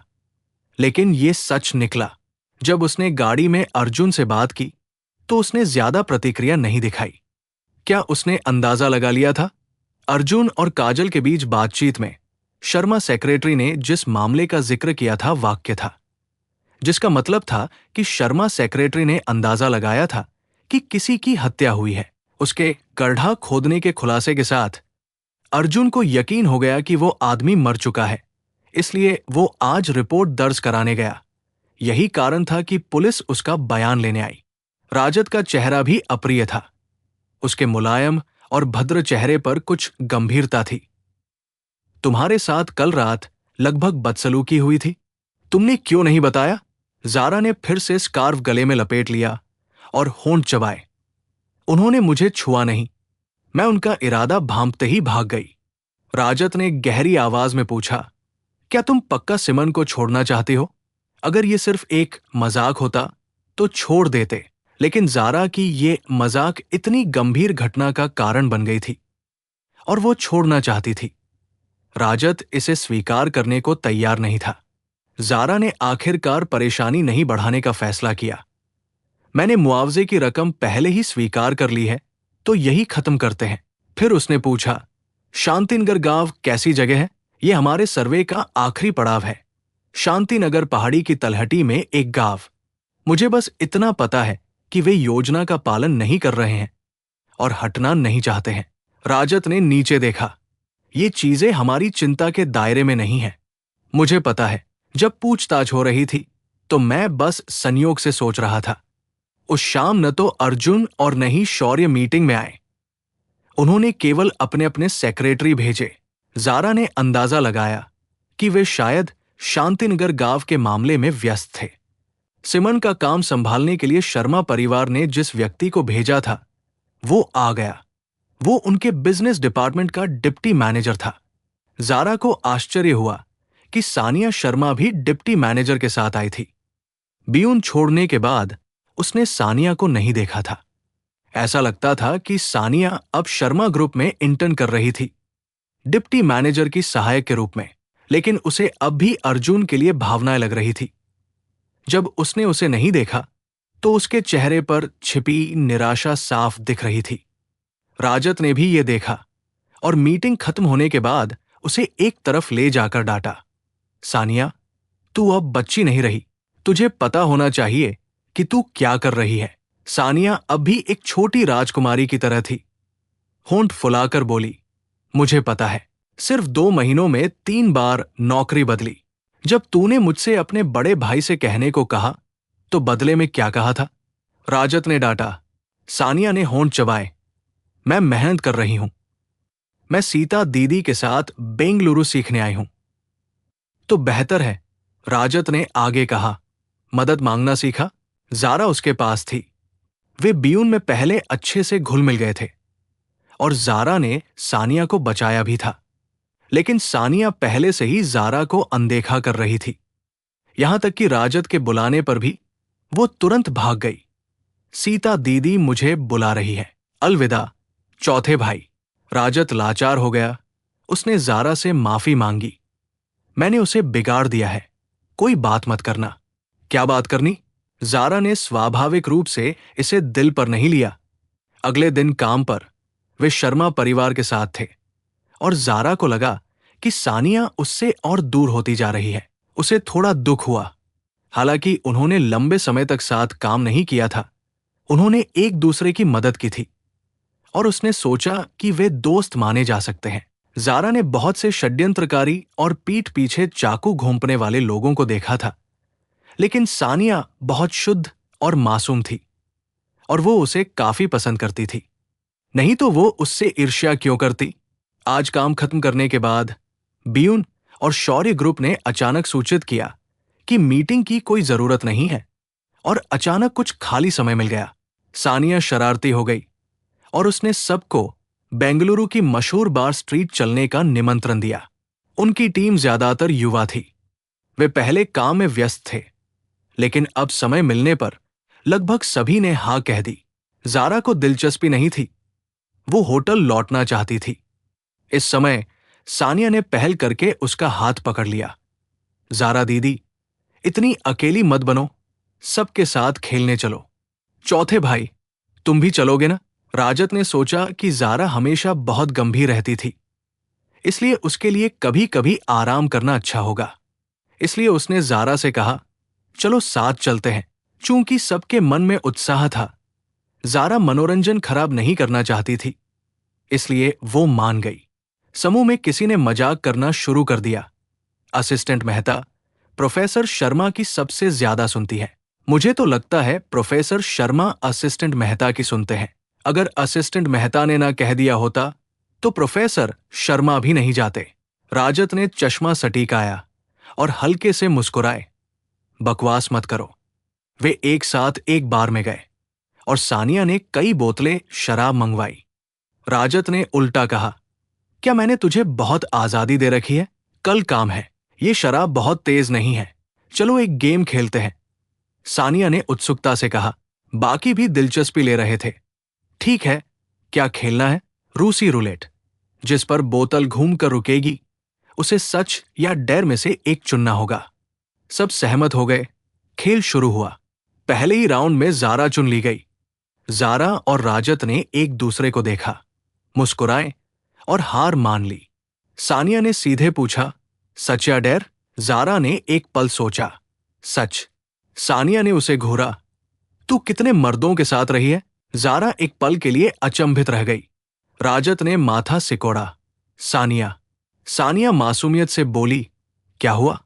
लेकिन ये सच निकला। जब उसने गाड़ी में अर्जुन से बात की तो उसने ज्यादा प्रतिक्रिया नहीं दिखाई। क्या उसने अंदाजा लगा लिया था? अर्जुन और काजल के बीच बातचीत में शर्मा सेक्रेटरी ने जिस मामले का जिक्र किया था वाक्य था, जिसका मतलब था कि शर्मा सेक्रेटरी ने अंदाजा लगाया था कि किसी की हत्या हुई है। उसके गड्ढा खोदने के खुलासे के साथ अर्जुन को यकीन हो गया कि वो आदमी मर चुका है, इसलिए वो आज रिपोर्ट दर्ज कराने गया। यही कारण था कि पुलिस उसका बयान लेने आई। राजत का चेहरा भी अप्रिय था। उसके मुलायम और भद्र चेहरे पर कुछ गंभीरता थी। तुम्हारे साथ कल रात लगभग बदसलूकी हुई थी, तुमने क्यों नहीं बताया? जारा ने फिर से स्कार्फ गले में लपेट लिया और होंठ चबाए। उन्होंने मुझे छुआ नहीं, मैं उनका इरादा भांपते ही भाग गई। राजत ने गहरी आवाज में पूछा, क्या तुम पक्का सिमन को छोड़ना चाहती हो? अगर ये सिर्फ एक मजाक होता तो छोड़ देते, लेकिन जारा की ये मजाक इतनी गंभीर घटना का कारण बन गई थी और वो छोड़ना चाहती थी। राजत इसे स्वीकार करने को तैयार नहीं था। जारा ने आखिरकार परेशानी नहीं बढ़ाने का फैसला किया। मैंने मुआवजे की रकम पहले ही स्वीकार कर ली है, तो यही खत्म करते हैं। फिर उसने पूछा, शांतिनगर गांव कैसी जगह है? यह हमारे सर्वे का आखिरी पड़ाव है। शांतिनगर पहाड़ी की तलहटी में एक गांव। मुझे बस इतना पता है कि वे योजना का पालन नहीं कर रहे हैं और हटना नहीं चाहते हैं। राजत ने नीचे देखा। ये चीजें हमारी चिंता के दायरे में नहीं है। मुझे पता है, जब पूछताछ हो रही थी तो मैं बस संयोग से सोच रहा था। उस शाम न तो अर्जुन और न ही शौर्य मीटिंग में आए। उन्होंने केवल अपने अपने सेक्रेटरी भेजे। जारा ने अंदाजा लगाया कि वे शायद शांतिनगर गांव के मामले में व्यस्त थे। सिमन का काम संभालने के लिए शर्मा परिवार ने जिस व्यक्ति को भेजा था वो आ गया। वो उनके बिजनेस डिपार्टमेंट का डिप्टी मैनेजर था। जारा को आश्चर्य हुआ कि सानिया शर्मा भी डिप्टी मैनेजर के साथ आई थी। बियून छोड़ने के बाद उसने सानिया को नहीं देखा था। ऐसा लगता था कि सानिया अब शर्मा ग्रुप में इंटर्न कर रही थी, डिप्टी मैनेजर की सहायक के रूप में, लेकिन उसे अब भी अर्जुन के लिए भावनाएं लग रही थी। जब उसने उसे नहीं देखा तो उसके चेहरे पर छिपी निराशा साफ दिख रही थी। राजत ने भी ये देखा और मीटिंग खत्म होने के बाद उसे एक तरफ ले जाकर डांटा, सानिया, तू अब बच्ची नहीं रही। तुझे पता होना चाहिए कि तू क्या कर रही है। सानिया अब भी एक छोटी राजकुमारी की तरह थी। होंठ फुलाकर बोली, मुझे पता है, सिर्फ 2 महीनों में 3 बार नौकरी बदली। जब तूने मुझसे अपने बड़े भाई से कहने को कहा तो बदले में क्या कहा था? राजत ने डांटा। सानिया ने होंठ चबाए। मैं मेहनत कर रही हूं। मैं सीता दीदी के साथ बेंगलुरु सीखने आई हूं। तो बेहतर है, राजत ने आगे कहा। मदद मांगना सीखा? जारा उसके पास थी। वे बियून में पहले अच्छे से घुल मिल गए थे और जारा ने सानिया को बचाया भी था, लेकिन सानिया पहले से ही जारा को अनदेखा कर रही थी। यहां तक कि राजत के बुलाने पर भी वो तुरंत भाग गई। सीता दीदी मुझे बुला रही है, अलविदा चौथे भाई। राजत लाचार हो गया। उसने जारा से माफी मांगी। मैंने उसे बिगाड़ दिया है, कोई बात मत करना। क्या बात करनी? जारा ने स्वाभाविक रूप से इसे दिल पर नहीं लिया। अगले दिन काम पर वे शर्मा परिवार के साथ थे और जारा को लगा कि सानिया उससे और दूर होती जा रही है। उसे थोड़ा दुख हुआ। हालांकि उन्होंने लंबे समय तक साथ काम नहीं किया था, उन्होंने एक दूसरे की मदद की थी और उसने सोचा कि वे दोस्त माने जा सकते हैं। जारा ने बहुत से षड्यंत्रकारी और पीठ पीछे चाकू घोंपने वाले लोगों को देखा था, लेकिन सानिया बहुत शुद्ध और मासूम थी और वो उसे काफी पसंद करती थी। नहीं तो वो उससे ईर्ष्या क्यों करती? आज काम खत्म करने के बाद बियून और शौर्य ग्रुप ने अचानक सूचित किया कि मीटिंग की कोई जरूरत नहीं है और अचानक कुछ खाली समय मिल गया। सानिया शरारती हो गई और उसने सबको बेंगलुरु की मशहूर बार स्ट्रीट चलने का निमंत्रण दिया। उनकी टीम ज्यादातर युवा थी। वे पहले काम में व्यस्त थे, लेकिन अब समय मिलने पर लगभग सभी ने हाँ कह दी। जारा को दिलचस्पी नहीं थी। वो होटल लौटना चाहती थी। इस समय सानिया ने पहल करके उसका हाथ पकड़ लिया। ज़ारा दीदी, इतनी अकेली मत बनो, सबके साथ खेलने चलो। चौथे भाई, तुम भी चलोगे ना? राजत ने सोचा कि ज़ारा हमेशा बहुत गंभीर रहती थी, इसलिए उसके लिए कभी कभी आराम करना अच्छा होगा। इसलिए उसने ज़ारा से कहा, चलो साथ चलते हैं। चूंकि सबके मन में उत्साह था, ज़ारा मनोरंजन खराब नहीं करना चाहती थी, इसलिए वो मान गई। समूह में किसी ने मजाक करना शुरू कर दिया। असिस्टेंट मेहता प्रोफेसर शर्मा की सबसे ज्यादा सुनती है। मुझे तो लगता है प्रोफेसर शर्मा असिस्टेंट मेहता की सुनते हैं। अगर असिस्टेंट मेहता ने ना कह दिया होता तो प्रोफेसर शर्मा भी नहीं जाते। राजत ने चश्मा सटीकाया और हल्के से मुस्कुराए। बकवास मत करो। वे एक साथ एक बार में गए और सानिया ने कई बोतलें शराब मंगवाई। राजत ने उल्टा कहा, क्या मैंने तुझे बहुत आजादी दे रखी है? कल काम है, ये शराब बहुत तेज नहीं है, चलो एक गेम खेलते हैं। सानिया ने उत्सुकता से कहा। बाकी भी दिलचस्पी ले रहे थे। ठीक है, क्या खेलना है? रूसी रूलेट, जिस पर बोतल घूमकर रुकेगी उसे सच या डर में से एक चुनना होगा। सब सहमत हो गए। खेल शुरू हुआ। पहले ही राउंड में ज़ारा चुन ली गई। ज़ारा और राजत ने एक दूसरे को देखा, मुस्कुराए और हार मान ली। सानिया ने सीधे पूछा, सच या डर? ज़ारा ने एक पल सोचा। सच। सानिया ने उसे घूरा। तू कितने मर्दों के साथ रही है? ज़ारा एक पल के लिए अचंभित रह गई। राजत ने माथा सिकोड़ा। सानिया मासूमियत से बोली, क्या हुआ?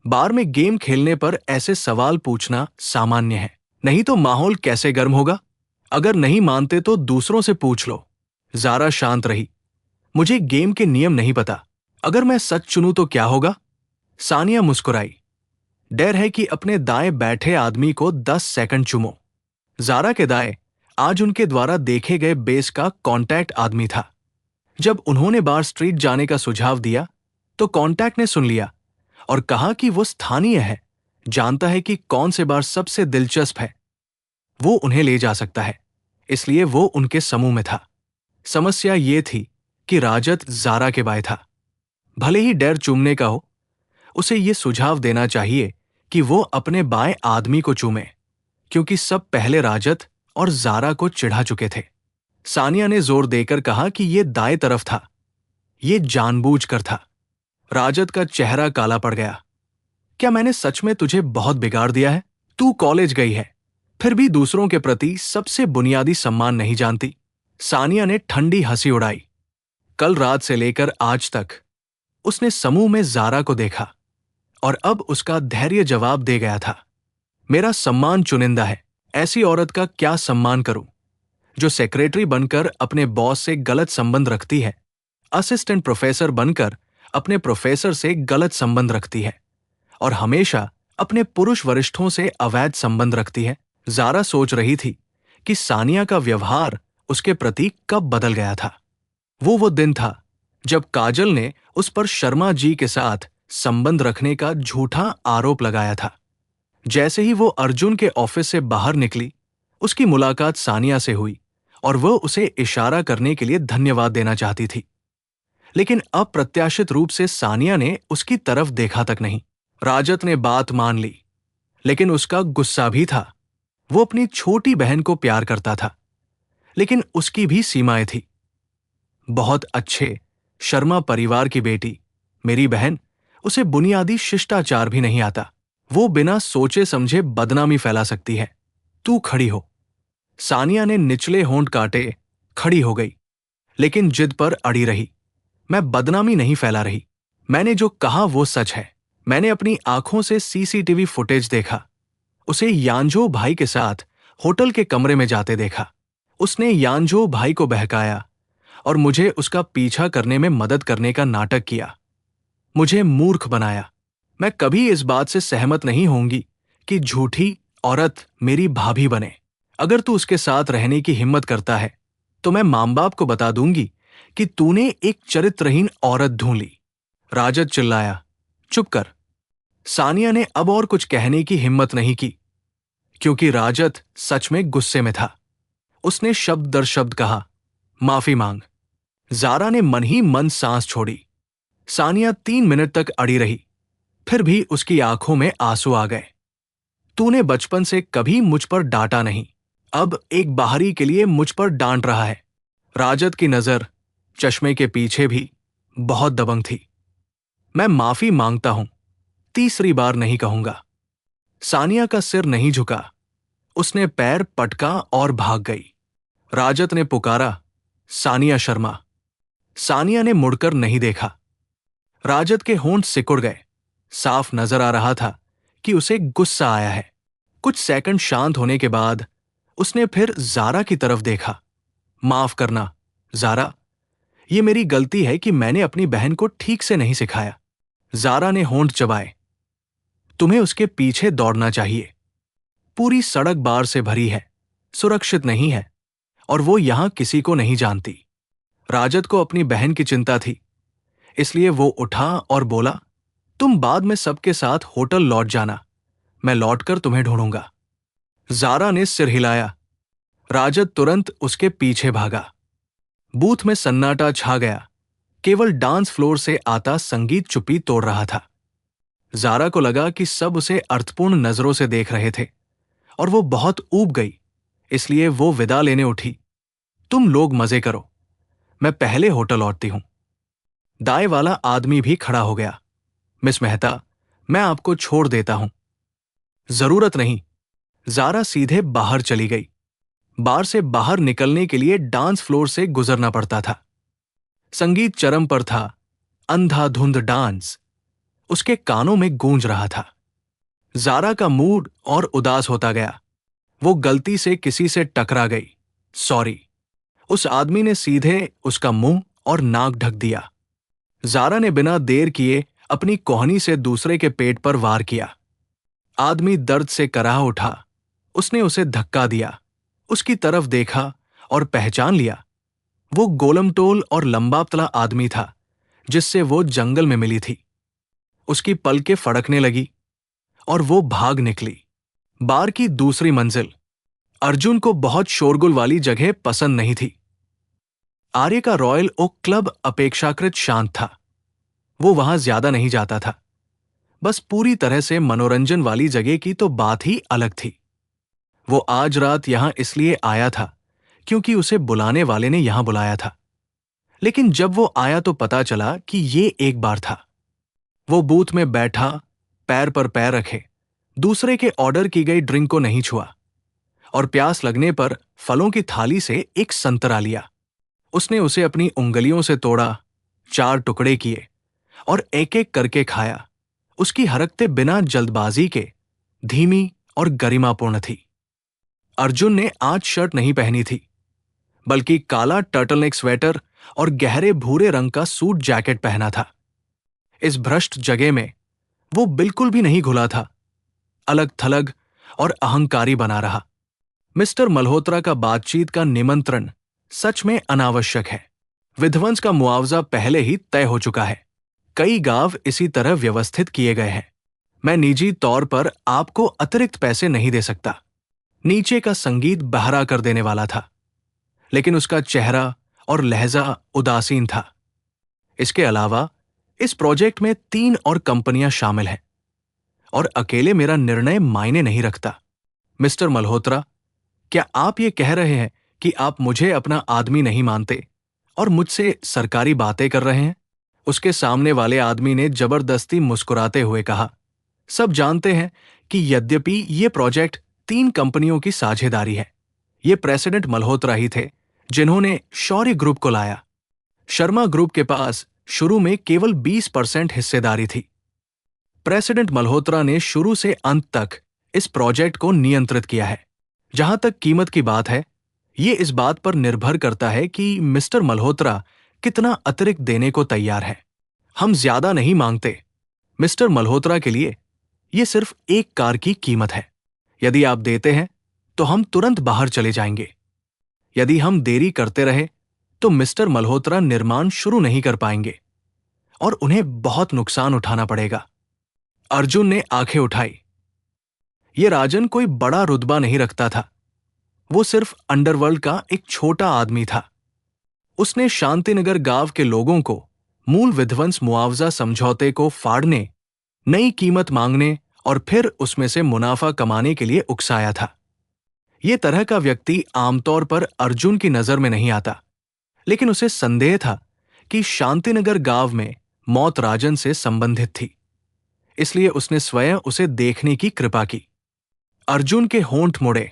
बार में गेम खेलने पर ऐसे सवाल पूछना सामान्य है, नहीं तो माहौल कैसे गर्म होगा? अगर नहीं मानते तो दूसरों से पूछ लो। ज़ारा शांत रही। मुझे गेम के नियम नहीं पता। अगर मैं सच चुनूं तो क्या होगा? सानिया मुस्कुराई। डर है कि अपने दाएं बैठे आदमी को 10 सेकंड चूमो। ज़ारा के दाएं आज उनके द्वारा देखे गए बेस का कांटेक्ट आदमी था। जब उन्होंने बार स्ट्रीट जाने का सुझाव दिया तो कांटेक्ट ने सुन लिया और कहा कि वो स्थानीय है, जानता है कि कौन से बार सबसे दिलचस्प है, वो उन्हें ले जा सकता है, इसलिए वो उनके समूह में था। समस्या ये थी कि राजत ज़ारा के बाएं था। भले ही डर चूमने का हो, उसे ये सुझाव देना चाहिए कि वो अपने बाएं आदमी को चूमे, क्योंकि सब पहले राजत और ज़ारा को चिढ़ा चुके थे। सानिया ने जोर देकर कहा कि ये दाएं तरफ था, ये जानबूझकर था। राजत का चेहरा काला पड़ गया। क्या मैंने सच में तुझे बहुत बिगाड़ दिया है? तू कॉलेज गई है, फिर भी दूसरों के प्रति सबसे बुनियादी सम्मान नहीं जानती। सानिया ने ठंडी हंसी उड़ाई। कल रात से लेकर आज तक उसने समूह में ज़ारा को देखा और अब उसका धैर्य जवाब दे गया था। मेरा सम्मान चुनिंदा है, ऐसी औरत का क्या सम्मान करूं जो सेक्रेटरी बनकर अपने बॉस से गलत संबंध रखती है, असिस्टेंट प्रोफेसर बनकर अपने प्रोफेसर से गलत संबंध रखती है और हमेशा अपने पुरुष वरिष्ठों से अवैध संबंध रखती है। ज़ारा सोच रही थी कि सानिया का व्यवहार उसके प्रति कब बदल गया था। वो दिन था जब काजल ने उस पर शर्मा जी के साथ संबंध रखने का झूठा आरोप लगाया था। जैसे ही वो अर्जुन के ऑफिस से बाहर निकली, उसकी मुलाकात सानिया से हुई और वो उसे इशारा करने के लिए धन्यवाद देना चाहती थी, लेकिन अप्रत्याशित रूप से सानिया ने उसकी तरफ देखा तक नहीं। राजत ने बात मान ली, लेकिन उसका गुस्सा भी था। वो अपनी छोटी बहन को प्यार करता था, लेकिन उसकी भी सीमाएं थी। बहुत अच्छे शर्मा परिवार की बेटी, मेरी बहन, उसे बुनियादी शिष्टाचार भी नहीं आता। वो बिना सोचे समझे बदनामी फैला सकती है। तू खड़ी हो। सानिया ने निचले होंठ काटे खड़ी हो गई, लेकिन जिद पर अड़ी रही। मैं बदनामी नहीं फैला रही। मैंने जो कहा वो सच है। मैंने अपनी आंखों से सीसीटीवी फुटेज देखा। उसे यानजो भाई के साथ होटल के कमरे में जाते देखा। उसने यानजो भाई को बहकाया और मुझे उसका पीछा करने में मदद करने का नाटक किया, मुझे मूर्ख बनाया। मैं कभी इस बात से सहमत नहीं होंगी कि झूठी औरत मेरी भाभी बने। अगर तू उसके साथ रहने की हिम्मत करता है तो मैं मां बाप को बता दूंगी कि तूने एक चरित्रहीन औरत ढूंढ ली। राजत चिल्लाया, चुप कर। सानिया ने अब और कुछ कहने की हिम्मत नहीं की, क्योंकि राजत सच में गुस्से में था। उसने शब्द दर शब्द कहा, माफी मांग। जारा ने मन ही मन सांस छोड़ी। सानिया 3 मिनट तक अड़ी रही, फिर भी उसकी आंखों में आंसू आ गए। तूने बचपन से कभी मुझ पर डांटा नहीं, अब एक बाहरी के लिए मुझ पर डांट रहा है। राजद की नजर चश्मे के पीछे भी बहुत दबंग थी। मैं माफी मांगता हूं, तीसरी बार नहीं कहूंगा। सानिया का सिर नहीं झुका, उसने पैर पटका और भाग गई। राजत ने पुकारा, सानिया शर्मा। सानिया ने मुड़कर नहीं देखा। राजत के होंठ सिकुड़ गए। साफ नजर आ रहा था कि उसे गुस्सा आया है। कुछ सेकंड शांत होने के बाद उसने फिर जारा की तरफ देखा। माफ करना जारा, ये मेरी गलती है कि मैंने अपनी बहन को ठीक से नहीं सिखाया। जारा ने होंठ चबाए। तुम्हें उसके पीछे दौड़ना चाहिए। पूरी सड़क बार से भरी है, सुरक्षित नहीं है, और वो यहां किसी को नहीं जानती। राजत को अपनी बहन की चिंता थी, इसलिए वो उठा और बोला, तुम बाद में सबके साथ होटल लौट जाना, मैं लौटकर तुम्हें ढूंढूंगा। जारा ने सिर हिलाया। राजत तुरंत उसके पीछे भागा। बूथ में सन्नाटा छा गया। केवल डांस फ्लोर से आता संगीत चुप्पी तोड़ रहा था। जारा को लगा कि सब उसे अर्थपूर्ण नजरों से देख रहे थे और वो बहुत ऊब गई, इसलिए वो विदा लेने उठी। तुम लोग मजे करो, मैं पहले होटल लौटती हूं। दाएं वाला आदमी भी खड़ा हो गया। मिस मेहता, मैं आपको छोड़ देता हूं। जरूरत नहीं। जारा सीधे बाहर चली गई। बार से बाहर निकलने के लिए डांस फ्लोर से गुजरना पड़ता था। संगीत चरम पर था। अंधाधुंध डांस उसके कानों में गूंज रहा था। जारा का मूड और उदास होता गया। वो गलती से किसी से टकरा गई। सॉरी। उस आदमी ने सीधे उसका मुंह और नाक ढक दिया। जारा ने बिना देर किए अपनी कोहनी से दूसरे के पेट पर वार किया। आदमी दर्द से कराह उठा। उसने उसे धक्का दिया, उसकी तरफ देखा और पहचान लिया। वो गोलमटोल और लंबा पतला आदमी था जिससे वो जंगल में मिली थी। उसकी पलकें फड़कने लगी और वो भाग निकली। बार की दूसरी मंजिल। अर्जुन को बहुत शोरगुल वाली जगह पसंद नहीं थी। आर्य का रॉयल ओक क्लब अपेक्षाकृत शांत था। वो वहां ज्यादा नहीं जाता था। बस पूरी तरह से मनोरंजन वाली जगह की तो बात ही अलग थी। वो आज रात यहां इसलिए आया था क्योंकि उसे बुलाने वाले ने यहां बुलाया था। लेकिन जब वो आया तो पता चला कि ये एक बार था। वो बूथ में बैठा, पैर पर पैर रखे, दूसरे के ऑर्डर की गई ड्रिंक को नहीं छुआ और प्यास लगने पर फलों की थाली से एक संतरा लिया। उसने उसे अपनी उंगलियों से तोड़ा, 4 टुकड़े किए और एक एक करके खाया। उसकी हरकतें बिना जल्दबाजी के धीमी और गरिमापूर्ण थी। अर्जुन ने आज शर्ट नहीं पहनी थी, बल्कि काला टर्टलनेक स्वेटर और गहरे भूरे रंग का सूट जैकेट पहना था। इस भ्रष्ट जगह में वो बिल्कुल भी नहीं घुला था। अलग थलग और अहंकारी बना रहा। मिस्टर मल्होत्रा का बातचीत का निमंत्रण सच में अनावश्यक है। विध्वंस का मुआवजा पहले ही तय हो चुका है। कई गांव इसी तरह व्यवस्थित किए गए हैं। मैं निजी तौर पर आपको अतिरिक्त पैसे नहीं दे सकता। नीचे का संगीत बहरा कर देने वाला था, लेकिन उसका चेहरा और लहजा उदासीन था। इसके अलावा इस प्रोजेक्ट में 3 और कंपनियां शामिल हैं और अकेले मेरा निर्णय मायने नहीं रखता। मिस्टर मल्होत्रा, क्या आप ये कह रहे हैं कि आप मुझे अपना आदमी नहीं मानते और मुझसे सरकारी बातें कर रहे हैं? उसके सामने वाले आदमी ने जबरदस्ती मुस्कुराते हुए कहा, सब जानते हैं कि यद्यपि ये प्रोजेक्ट 3 कंपनियों की साझेदारी है, ये प्रेसिडेंट मल्होत्रा ही थे जिन्होंने शौर्य ग्रुप को लाया। शर्मा ग्रुप के पास शुरू में केवल 20% हिस्सेदारी थी। प्रेसिडेंट मल्होत्रा ने शुरू से अंत तक इस प्रोजेक्ट को नियंत्रित किया है। जहां तक कीमत की बात है, ये इस बात पर निर्भर करता है कि मिस्टर मल्होत्रा कितना अतिरिक्त देने को तैयार है। हम ज्यादा नहीं मांगते। मिस्टर मल्होत्रा के लिए यह सिर्फ एक कार की कीमत है। यदि आप देते हैं तो हम तुरंत बाहर चले जाएंगे। यदि हम देरी करते रहे तो मिस्टर मल्होत्रा निर्माण शुरू नहीं कर पाएंगे और उन्हें बहुत नुकसान उठाना पड़ेगा। अर्जुन ने आंखें उठाई। ये राजन कोई बड़ा रुतबा नहीं रखता था। वो सिर्फ अंडरवर्ल्ड का एक छोटा आदमी था। उसने शांतिनगर गांव के लोगों को मूल विध्वंस मुआवजा समझौते को फाड़ने, नई कीमत मांगने और फिर उसमें से मुनाफा कमाने के लिए उकसाया था। ये तरह का व्यक्ति आमतौर पर अर्जुन की नजर में नहीं आता, लेकिन उसे संदेह था कि शांतिनगर गांव में मौत राजन से संबंधित थी, इसलिए उसने स्वयं उसे देखने की कृपा की। अर्जुन के होंठ मुड़े,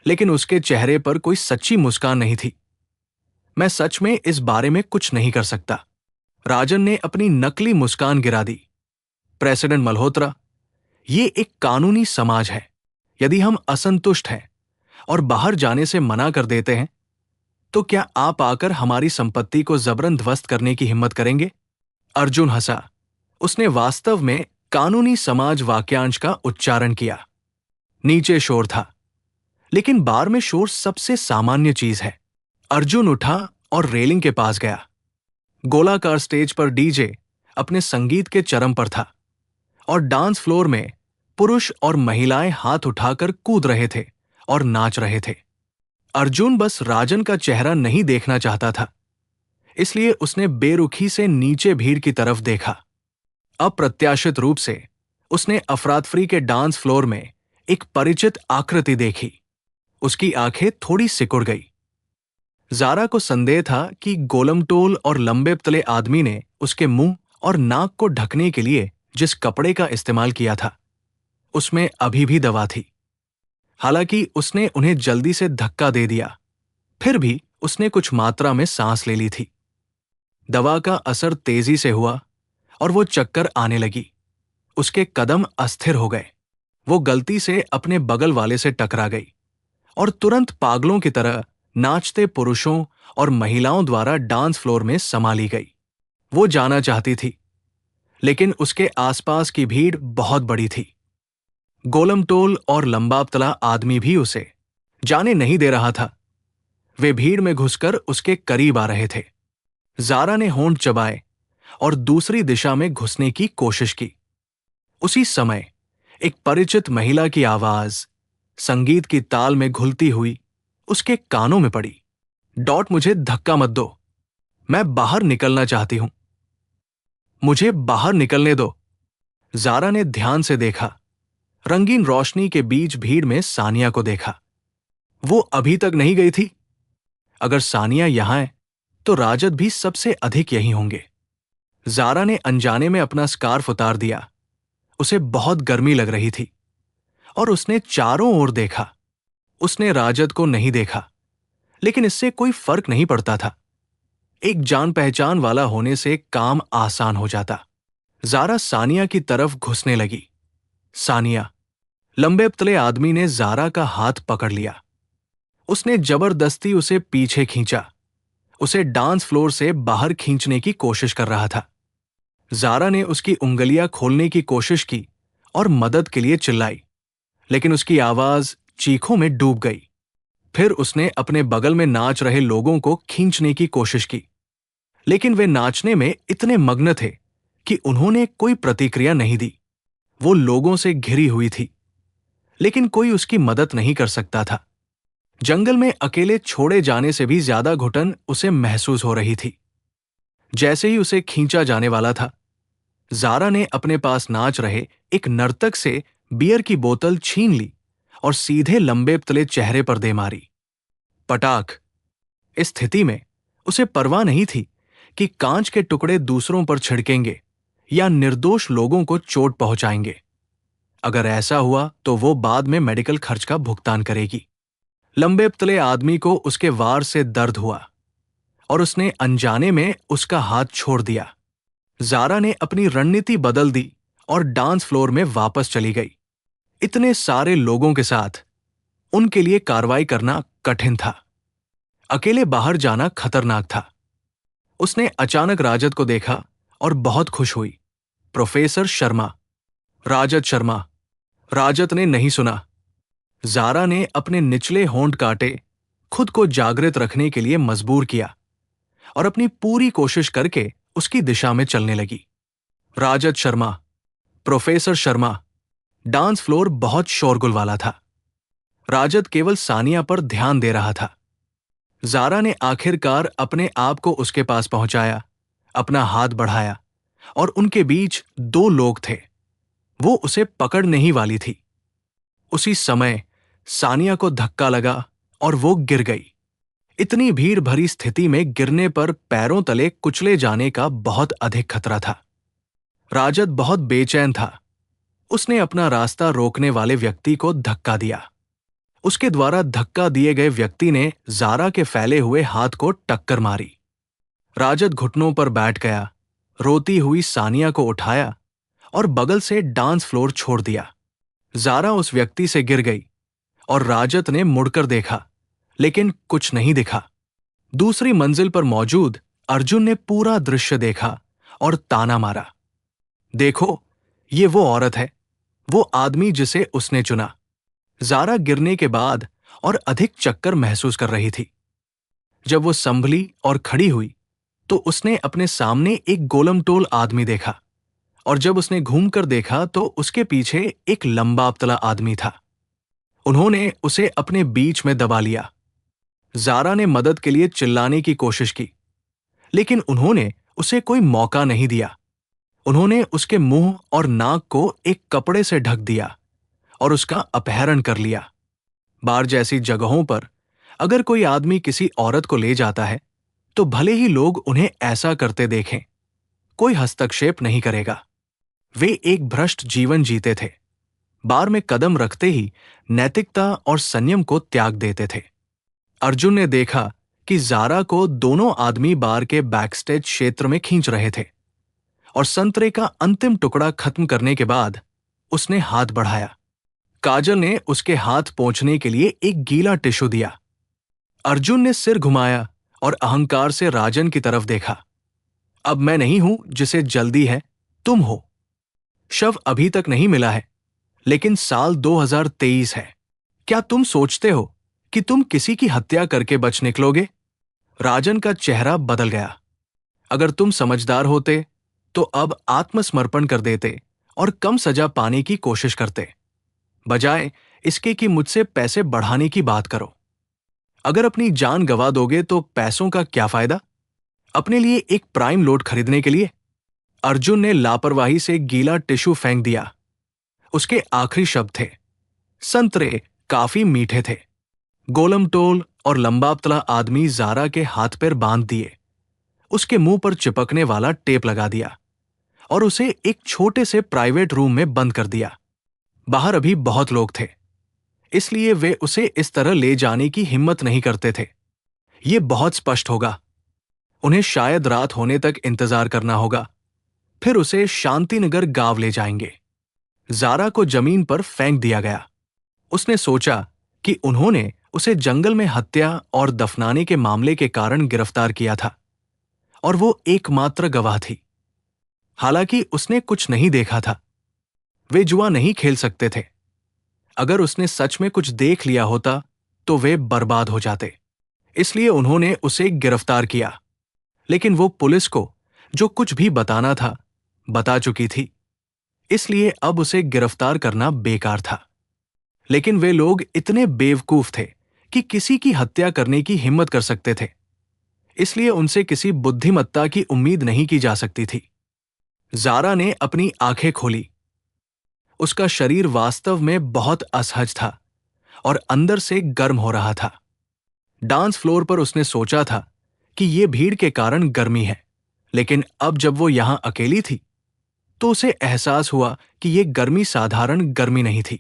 लेकिन उसके चेहरे पर कोई सच्ची मुस्कान नहीं थी। मैं सच में इस बारे में कुछ नहीं कर सकता, राजन ने अपनी नकली मुस्कान गिरा दी। प्रेसिडेंट मल्होत्रा, ये एक कानूनी समाज है। यदि हम असंतुष्ट हैं और बाहर जाने से मना कर देते हैं, तो क्या आप आकर हमारी संपत्ति को जबरन ध्वस्त करने की हिम्मत करेंगे? अर्जुन हंसा। उसने वास्तव में कानूनी समाज वाक्यांश का उच्चारण किया। नीचे शोर था, लेकिन बार में शोर सबसे सामान्य चीज है। अर्जुन उठा और रेलिंग के पास गया। गोलाकार स्टेज पर डीजे अपने संगीत के चरम पर था और डांस फ्लोर में पुरुष और महिलाएं हाथ उठाकर कूद रहे थे और नाच रहे थे। अर्जुन बस राजन का चेहरा नहीं देखना चाहता था, इसलिए उसने बेरुखी से नीचे भीड़ की तरफ देखा। अप्रत्याशित रूप से उसने अफरातफरी के डांस फ्लोर में एक परिचित आकृति देखी। उसकी आंखें थोड़ी सिकुड़ गई। जारा को संदेह था कि गोलमटोल और लंबे पतले आदमी ने उसके मुंह और नाक को ढकने के लिए जिस कपड़े का इस्तेमाल किया था, उसमें अभी भी दवा थी। हालांकि उसने उन्हें जल्दी से धक्का दे दिया, फिर भी उसने कुछ मात्रा में सांस ले ली थी। दवा का असर तेजी से हुआ और वो चक्कर आने लगी। उसके कदम अस्थिर हो गए। वो गलती से अपने बगल वाले से टकरा गई और तुरंत पागलों की तरह नाचते पुरुषों और महिलाओं द्वारा डांस फ्लोर में समा ली गई। वो जाना चाहती थी, लेकिन उसके आसपास की भीड़ बहुत बड़ी थी। गोलमटोल और लंबापतला आदमी भी उसे जाने नहीं दे रहा था। वे भीड़ में घुसकर उसके करीब आ रहे थे। जारा ने होंठ चबाए और दूसरी दिशा में घुसने की कोशिश की। उसी समय एक परिचित महिला की आवाज संगीत की ताल में घुलती हुई उसके कानों में पड़ी। डॉट, मुझे धक्का मत दो, मैं बाहर निकलना चाहती हूं। मुझे बाहर निकलने दो। जारा ने ध्यान से देखा। रंगीन रोशनी के बीच भीड़ में सानिया को देखा। वो अभी तक नहीं गई थी। अगर सानिया यहां है, तो राजद भी सबसे अधिक यहीं होंगे। जारा ने अनजाने में अपना स्कार्फ उतार दिया। उसे बहुत गर्मी लग रही थी और उसने चारों ओर देखा। उसने राजद को नहीं देखा, लेकिन इससे कोई फर्क नहीं पड़ता था। एक जान पहचान वाला होने से काम आसान हो जाता। जारा सानिया की तरफ घुसने लगी। सानिया, लंबे पतले आदमी ने जारा का हाथ पकड़ लिया। उसने जबरदस्ती उसे पीछे खींचा। उसे डांस फ्लोर से बाहर खींचने की कोशिश कर रहा था। जारा ने उसकी उंगलियां खोलने की कोशिश की और मदद के लिए चिल्लाई, लेकिन उसकी आवाज चीखों में डूब गई। फिर उसने अपने बगल में नाच रहे लोगों को खींचने की कोशिश की, लेकिन वे नाचने में इतने मग्न थे कि उन्होंने कोई प्रतिक्रिया नहीं दी। वो लोगों से घिरी हुई थी, लेकिन कोई उसकी मदद नहीं कर सकता था। जंगल में अकेले छोड़े जाने से भी ज्यादा घुटन उसे महसूस हो रही थी। जैसे ही उसे खींचा जाने वाला था, जारा ने अपने पास नाच रहे एक नर्तक से बियर की बोतल छीन ली और सीधे लंबे पतले चेहरे पर दे मारी। पटाख। इस स्थिति में उसे परवाह नहीं थी कि कांच के टुकड़े दूसरों पर छिड़केंगे या निर्दोष लोगों को चोट पहुंचाएंगे। अगर ऐसा हुआ तो वो बाद में मेडिकल खर्च का भुगतान करेगी। लंबे पतले आदमी को उसके वार से दर्द हुआ और उसने अनजाने में उसका हाथ छोड़ दिया। जारा ने अपनी रणनीति बदल दी और डांस फ्लोर में वापस चली गई। इतने सारे लोगों के साथ उनके लिए कार्रवाई करना कठिन था। अकेले बाहर जाना खतरनाक था। उसने अचानक राजद को देखा और बहुत खुश हुई। प्रोफेसर शर्मा, राजद शर्मा। राजद ने नहीं सुना। जारा ने अपने निचले होंठ काटे, खुद को जागृत रखने के लिए मजबूर किया और अपनी पूरी कोशिश करके उसकी दिशा में चलने लगी। Rajad Sharma, professor Sharma. Dance floor बहुत शोरगुल वाला था। राजद केवल सानिया पर ध्यान दे रहा था। जारा ने आखिरकार अपने आप को उसके पास पहुंचाया, अपना हाथ बढ़ाया और उनके बीच दो लोग थे। वो उसे पकड़ने ही वाली थी। उसी समय सानिया को धक्का लगा और वो गिर गई। इतनी भीड़ भरी स्थिति में गिरने पर पैरों तले कुचले जाने का बहुत अधिक खतरा था। राजद बहुत बेचैन था। उसने अपना रास्ता रोकने वाले व्यक्ति को धक्का दिया। उसके द्वारा धक्का दिए गए व्यक्ति ने जारा के फैले हुए हाथ को टक्कर मारी। राजद घुटनों पर बैठ गया, रोती हुई सानिया को उठाया और बगल से डांस फ्लोर छोड़ दिया। जारा उस व्यक्ति से गिर गई और राजद ने मुड़कर देखा, लेकिन कुछ नहीं दिखा। दूसरी मंजिल पर मौजूद अर्जुन ने पूरा दृश्य देखा और ताना मारा, देखो, ये वो औरत है, वो आदमी जिसे उसने चुना। जारा गिरने के बाद और अधिक चक्कर महसूस कर रही थी। जब वो संभली और खड़ी हुई तो उसने अपने सामने एक गोलमटोल आदमी देखा, और जब उसने घूमकर देखा तो उसके पीछे एक लंबा पतला आदमी था। उन्होंने उसे अपने बीच में दबा लिया। जारा ने मदद के लिए चिल्लाने की कोशिश की, लेकिन उन्होंने उसे कोई मौका नहीं दिया। उन्होंने उसके मुंह और नाक को एक कपड़े से ढक दिया और उसका अपहरण कर लिया। बार जैसी जगहों पर अगर कोई आदमी किसी औरत को ले जाता है तो भले ही लोग उन्हें ऐसा करते देखें, कोई हस्तक्षेप नहीं करेगा। वे एक भ्रष्ट जीवन जीते थे। बार में कदम रखते ही नैतिकता और संयम को त्याग देते थे। अर्जुन ने देखा कि जारा को दोनों आदमी बार के बैकस्टेज क्षेत्र में खींच रहे थे, और संतरे का अंतिम टुकड़ा खत्म करने के बाद उसने हाथ बढ़ाया। काजल ने उसके हाथ पोंछने के लिए एक गीला टिश्यू दिया। अर्जुन ने सिर घुमाया और अहंकार से राजन की तरफ देखा। अब मैं नहीं हूं जिसे जल्दी है, तुम हो। शव अभी तक नहीं मिला है, लेकिन साल 2023 है। क्या तुम सोचते हो कि तुम किसी की हत्या करके बच निकलोगे? राजन का चेहरा बदल गया। अगर तुम समझदार होते तो अब आत्मसमर्पण कर देते और कम सजा पाने की कोशिश करते, बजाय इसके कि मुझसे पैसे बढ़ाने की बात करो। अगर अपनी जान गंवा दोगे तो पैसों का क्या फायदा? अपने लिए एक प्राइम लोड खरीदने के लिए? अर्जुन ने लापरवाही से गीला टिश्यू फेंक दिया। उसके आखिरी शब्द थे, संतरे काफी मीठे थे। गोलमटोल और लंबा पतला आदमी जारा के हाथ पैर बांध दिए, उसके मुंह पर चिपकने वाला टेप लगा दिया और उसे एक छोटे से प्राइवेट रूम में बंद कर दिया। बाहर अभी बहुत लोग थे, इसलिए वे उसे इस तरह ले जाने की हिम्मत नहीं करते थे। ये बहुत स्पष्ट होगा। उन्हें शायद रात होने तक इंतजार करना होगा, फिर उसे शांतिनगर गांव ले जाएंगे। जारा को जमीन पर फेंक दिया गया। उसने सोचा कि उन्होंने उसे जंगल में हत्या और दफनाने के मामले के कारण गिरफ्तार किया था, और वो एकमात्र गवाह थी। हालांकि उसने कुछ नहीं देखा था। वे जुआ नहीं खेल सकते थे। अगर उसने सच में कुछ देख लिया होता तो वे बर्बाद हो जाते। इसलिए उन्होंने उसे गिरफ्तार किया, लेकिन वो पुलिस को जो कुछ भी बताना था बता चुकी थी, इसलिए अब उसे गिरफ्तार करना बेकार था। लेकिन वे लोग इतने बेवकूफ थे कि किसी की हत्या करने की हिम्मत कर सकते थे, इसलिए उनसे किसी बुद्धिमत्ता की उम्मीद नहीं की जा सकती थी। जारा ने अपनी आंखें खोली। उसका शरीर वास्तव में बहुत असहज था और अंदर से गर्म हो रहा था। डांस फ्लोर पर उसने सोचा था कि ये भीड़ के कारण गर्मी है, लेकिन अब जब वो यहां अकेली थी तो उसे एहसास हुआ कि ये गर्मी साधारण गर्मी नहीं थी।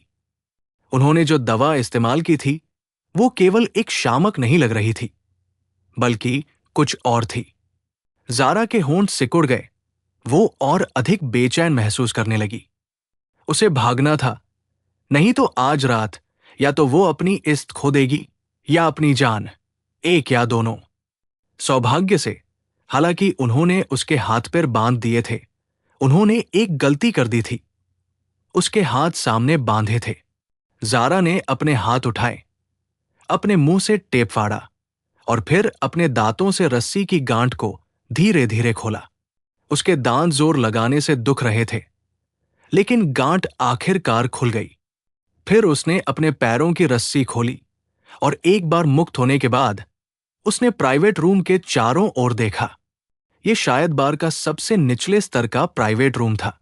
उन्होंने जो दवा इस्तेमाल की थी वो केवल एक शामक नहीं लग रही थी, बल्कि कुछ और थी। जारा के होंठ सिकुड़ गए। वो और अधिक बेचैन महसूस करने लगी। उसे भागना था, नहीं तो आज रात या तो वो अपनी इज्जत खो देगी या अपनी जान, एक या दोनों। सौभाग्य से, हालांकि उन्होंने उसके हाथ पैर बांध दिए थे, उन्होंने एक गलती कर दी थी। उसके हाथ सामने बांधे थे। जारा ने अपने हाथ उठाए, अपने मुंह से टेप फाड़ा और फिर अपने दांतों से रस्सी की गांठ को धीरे धीरे खोला। उसके दांत जोर लगाने से दुख रहे थे, लेकिन गांठ आखिरकार खुल गई। फिर उसने अपने पैरों की रस्सी खोली और एक बार मुक्त होने के बाद उसने प्राइवेट रूम के चारों ओर देखा। ये शायद बार का सबसे निचले स्तर का प्राइवेट रूम था,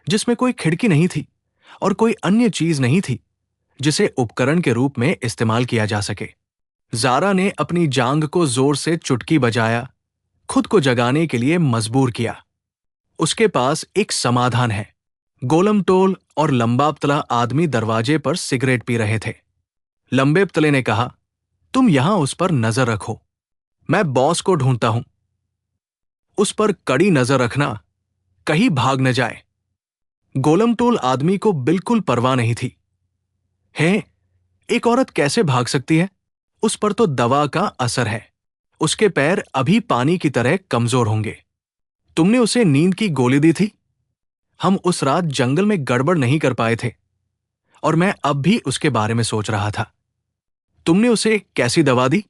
जिसमें कोई खिड़की नहीं थी और कोई अन्य चीज नहीं थी जिसे उपकरण के रूप में इस्तेमाल किया जा सके। जारा ने अपनी जांघ को जोर से चुटकी बजाया, खुद को जगाने के लिए मजबूर किया। उसके पास एक समाधान है। गोलमटोल और लंबापतला आदमी दरवाजे पर सिगरेट पी रहे थे। लंबेपतले ने कहा, तुम यहां उस पर नजर रखो, मैं बॉस को ढूंढता हूं। उस पर कड़ी नजर रखना, कहीं भाग न जाए। गोलमटोल आदमी को बिल्कुल परवाह नहीं थी। है, एक औरत कैसे भाग सकती है? उस पर तो दवा का असर है। उसके पैर अभी पानी की तरह कमजोर होंगे। तुमने उसे नींद की गोली दी थी? हम उस रात जंगल में गड़बड़ नहीं कर पाए थे और मैं अब भी उसके बारे में सोच रहा था। तुमने उसे कैसी दवा दी?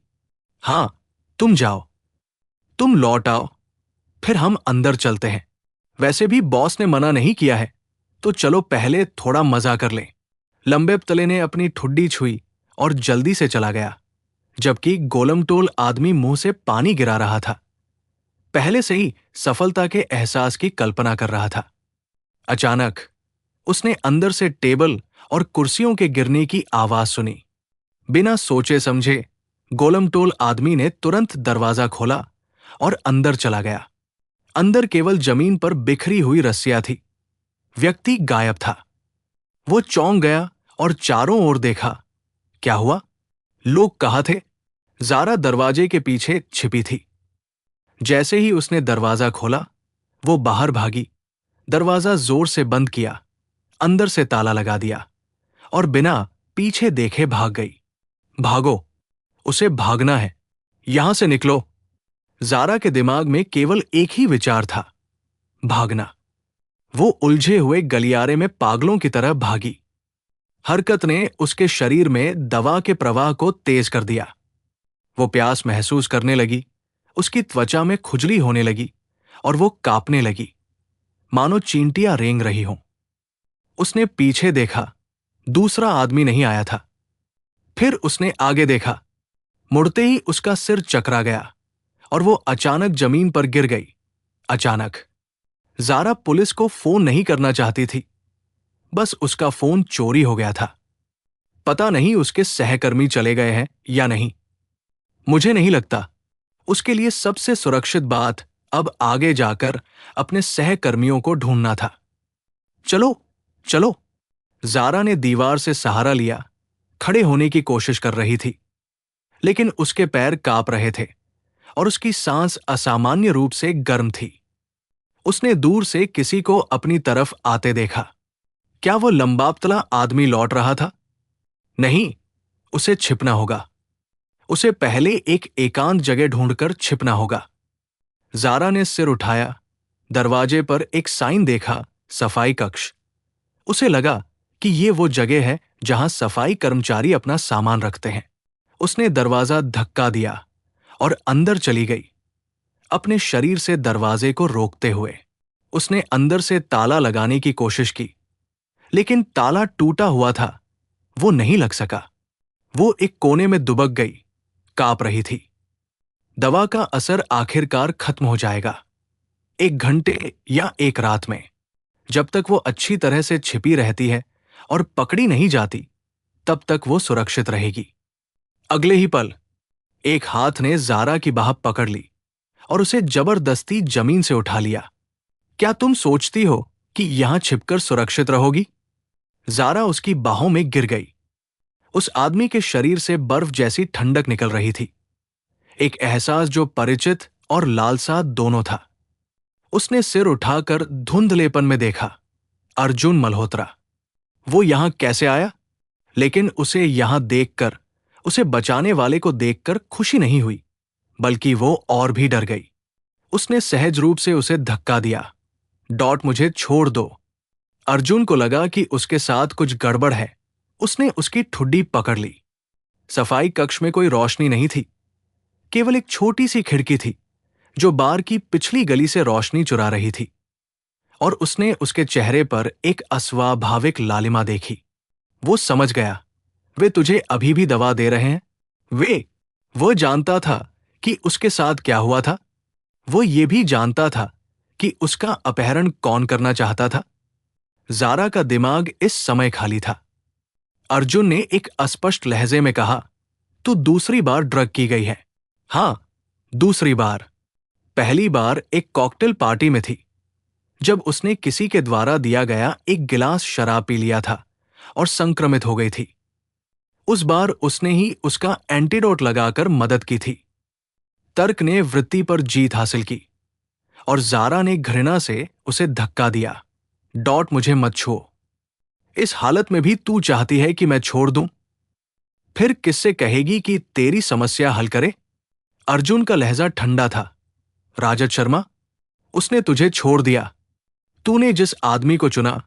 हां, तुम जाओ, तुम लौट आओ, फिर हम अंदर चलते हैं। वैसे भी बॉस ने मना नहीं किया है, तो चलो पहले थोड़ा मजा कर लें। लंबेपतले ने अपनी ठुड्डी छुई और जल्दी से चला गया, जबकि गोलमटोल आदमी मुंह से पानी गिरा रहा था। पहले से ही सफलता के एहसास की कल्पना कर रहा था। अचानक उसने अंदर से टेबल और कुर्सियों के गिरने की आवाज सुनी। बिना सोचे समझे गोलमटोल आदमी ने तुरंत दरवाजा खोला और अंदर चला गया। अंदर केवल जमीन पर बिखरी हुई रस्सियां थी। व्यक्ति गायब था। वो चौंक गया और चारों ओर देखा। क्या हुआ? लोग कहाँ थे? जारा दरवाजे के पीछे छिपी थी। जैसे ही उसने दरवाजा खोला, वो बाहर भागी, दरवाजा जोर से बंद किया, अंदर से ताला लगा दिया और बिना पीछे देखे भाग गई। भागो, उसे भागना है, यहां से निकलो। जारा के दिमाग में केवल एक ही विचार था, भागना। वो उलझे हुए गलियारे में पागलों की तरह भागी। हरकत ने उसके शरीर में दवा के प्रवाह को तेज कर दिया। वो प्यास महसूस करने लगी, उसकी त्वचा में खुजली होने लगी और वो कांपने लगी, मानो चींटियां रेंग रही हों। उसने पीछे देखा, दूसरा आदमी नहीं आया था। फिर उसने आगे देखा, मुड़ते ही उसका सिर चकरा गया और वो अचानक जमीन पर गिर गई। अचानक जारा पुलिस को फोन नहीं करना चाहती थी, बस उसका फोन चोरी हो गया था। पता नहीं उसके सहकर्मी चले गए हैं या नहीं। मुझे नहीं लगता। उसके लिए सबसे सुरक्षित बात अब आगे जाकर अपने सहकर्मियों को ढूंढना था। चलो चलो, जारा ने दीवार से सहारा लिया, खड़े होने की कोशिश कर रही थी, लेकिन उसके पैर कांप रहे थे और उसकी सांस असामान्य रूप से गर्म थी। उसने दूर से किसी को अपनी तरफ आते देखा। क्या वो लंबापतला आदमी लौट रहा था? नहीं, उसे छिपना होगा। उसे पहले एक एकांत जगह ढूंढकर छिपना होगा। जारा ने सिर उठाया, दरवाजे पर एक साइन देखा, सफाई कक्ष। उसे लगा कि ये वो जगह है जहां सफाई कर्मचारी अपना सामान रखते हैं। उसने दरवाजा धक्का दिया और अंदर चली गई, अपने शरीर से दरवाजे को रोकते हुए। उसने अंदर से ताला लगाने की कोशिश की, लेकिन ताला टूटा हुआ था, वो नहीं लग सका। वो एक कोने में दुबक गई, कांप रही थी। दवा का असर आखिरकार खत्म हो जाएगा, 1 घंटे या 1 रात में। जब तक वो अच्छी तरह से छिपी रहती है और पकड़ी नहीं जाती, तब तक वो सुरक्षित रहेगी। अगले ही पल एक हाथ ने जारा की बाह पकड़ ली और उसे जबरदस्ती जमीन से उठा लिया। क्या तुम सोचती हो कि यहां छिपकर सुरक्षित रहोगी? जारा उसकी बाहों में गिर गई। उस आदमी के शरीर से बर्फ जैसी ठंडक निकल रही थी, एक एहसास जो परिचित और लालसा दोनों था। उसने सिर उठाकर धुंधलेपन में देखा, अर्जुन मल्होत्रा। वो यहां कैसे आया? लेकिन उसे यहां देखकर, उसे बचाने वाले को देखकर खुशी नहीं हुई, बल्कि वो और भी डर गई। उसने सहज रूप से उसे धक्का दिया, डॉट मुझे छोड़ दो। अर्जुन को लगा कि उसके साथ कुछ गड़बड़ है। उसने उसकी ठुड्डी पकड़ ली। सफाई कक्ष में कोई रोशनी नहीं थी, केवल एक छोटी सी खिड़की थी जो बार की पिछली गली से रोशनी चुरा रही थी, और उसने उसके चेहरे पर एक अस्वाभाविक लालिमा देखी। वो समझ गया, वे तुझे अभी भी दवा दे रहे हैं। वो जानता था कि उसके साथ क्या हुआ था। वो ये भी जानता था कि उसका अपहरण कौन करना चाहता था। जारा का दिमाग इस समय खाली था। अर्जुन ने एक अस्पष्ट लहजे में कहा, तू दूसरी बार ड्रग की गई है। हां, दूसरी बार। पहली बार एक कॉकटेल पार्टी में थी, जब उसने किसी के द्वारा दिया गया एक गिलास शराब पी लिया था और संक्रमित हो गई थी। उस बार उसने ही उसका एंटीडोट लगाकर मदद की थी। तर्क ने वृत्ति पर जीत हासिल की और जारा ने घृणा से उसे धक्का दिया। डॉट, मुझे मत छू। इस हालत में भी तू चाहती है कि मैं छोड़ दूं? फिर किससे कहेगी कि तेरी समस्या हल करे? अर्जुन का लहजा ठंडा था। राजत शर्मा, उसने तुझे छोड़ दिया। तूने जिस आदमी को चुना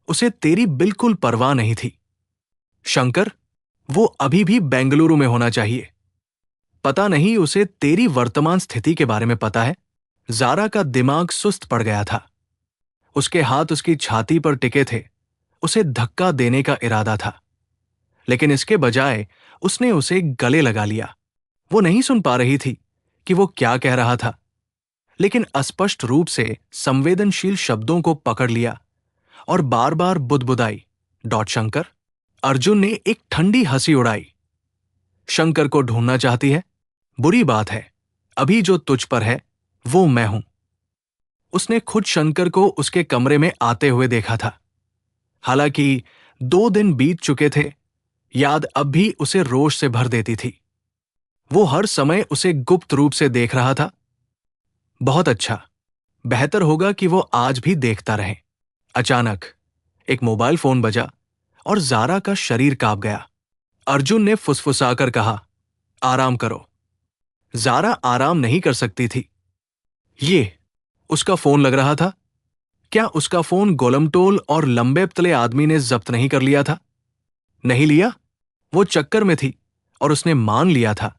उसे तेरी बिल्कुल परवाह नहीं थी। शंकर, वो अभी भी बेंगलुरु में होना चाहिए। पता नहीं उसे तेरी वर्तमान स्थिति के बारे में पता है। जारा का दिमाग सुस्त पड़ गया था। उसके हाथ उसकी छाती पर टिके थे। उसे धक्का देने का इरादा था, लेकिन इसके बजाय उसने उसे गले लगा लिया। वो नहीं सुन पा रही थी कि वो क्या कह रहा था, लेकिन अस्पष्ट रूप से संवेदनशील शब्दों को पकड़ लिया और बार बार बुदबुदाई, डॉट शंकर। अर्जुन ने एक ठंडी हंसी उड़ाई। शंकर को ढूंढना चाहती है? बुरी बात है। अभी जो तुझ पर है वो मैं हूं। उसने खुद शंकर को उसके कमरे में आते हुए देखा था। हालांकि 2 दिन बीत चुके थे, याद अब भी उसे रोष से भर देती थी। वो हर समय उसे गुप्त रूप से देख रहा था। बहुत अच्छा, बेहतर होगा कि वो आज भी देखता रहे। अचानक एक मोबाइल फोन बजा और जारा का शरीर कांप गया। अर्जुन ने फुसफुसाकर कहा, आराम करो। जारा आराम नहीं कर सकती थी। ये उसका फोन लग रहा था। क्या उसका फोन गोलमटोल और लंबे पतले आदमी ने जब्त नहीं कर लिया था? नहीं लिया। वो चक्कर में थी और उसने मान लिया था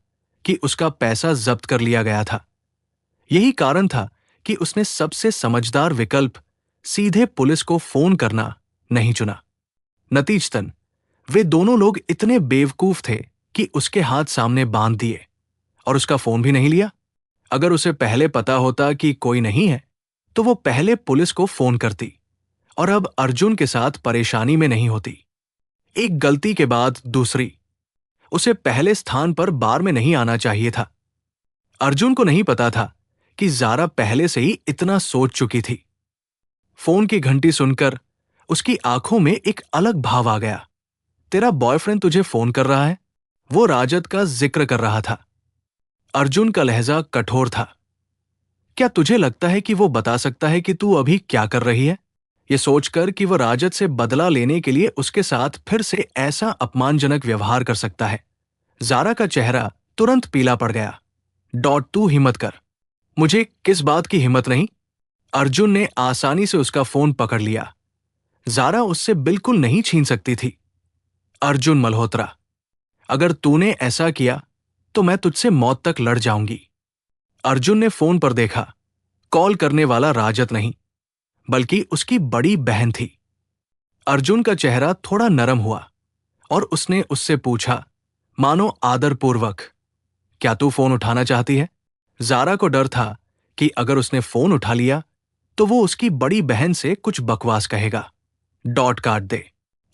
कि उसका पैसा जब्त कर लिया गया था। यही कारण था कि उसने सबसे समझदार विकल्प, सीधे पुलिस को फोन करना, नहीं चुना। नतीजतन वे दोनों लोग इतने बेवकूफ थे कि उसके हाथ सामने बांध दिए और उसका फोन भी नहीं लिया। अगर उसे पहले पता होता कि कोई नहीं है तो वो पहले पुलिस को फोन करती और अब अर्जुन के साथ परेशानी में नहीं होती। एक गलती के बाद दूसरी। उसे पहले स्थान पर बार में नहीं आना चाहिए था। अर्जुन को नहीं पता था कि जारा पहले से ही इतना सोच चुकी थी। फोन की घंटी सुनकर उसकी आंखों में एक अलग भाव आ गया। तेरा बॉयफ्रेंड तुझे फोन कर रहा है? वो राजत का जिक्र कर रहा था। अर्जुन का लहजा कठोर था। क्या तुझे लगता है कि वो बता सकता है कि तू अभी क्या कर रही है? ये सोचकर कि वो राजत से बदला लेने के लिए उसके साथ फिर से ऐसा अपमानजनक व्यवहार कर सकता है, जारा का चेहरा तुरंत पीला पड़ गया। डॉट, तू हिम्मत कर। मुझे किस बात की हिम्मत नहीं? अर्जुन ने आसानी से उसका फोन पकड़ लिया। जारा उससे बिल्कुल नहीं छीन सकती थी। अर्जुन मल्होत्रा, अगर तूने ऐसा किया तो मैं तुझसे मौत तक लड़ जाऊंगी। अर्जुन ने फोन पर देखा। कॉल करने वाला राजत नहीं, बल्कि उसकी बड़ी बहन थी। अर्जुन का चेहरा थोड़ा नरम हुआ और उसने उससे पूछा, मानो आदरपूर्वक, क्या तू फोन उठाना चाहती है? जारा को डर था कि अगर उसने फोन उठा लिया तो वो उसकी बड़ी बहन से कुछ बकवास कहेगा। डॉट काट दे।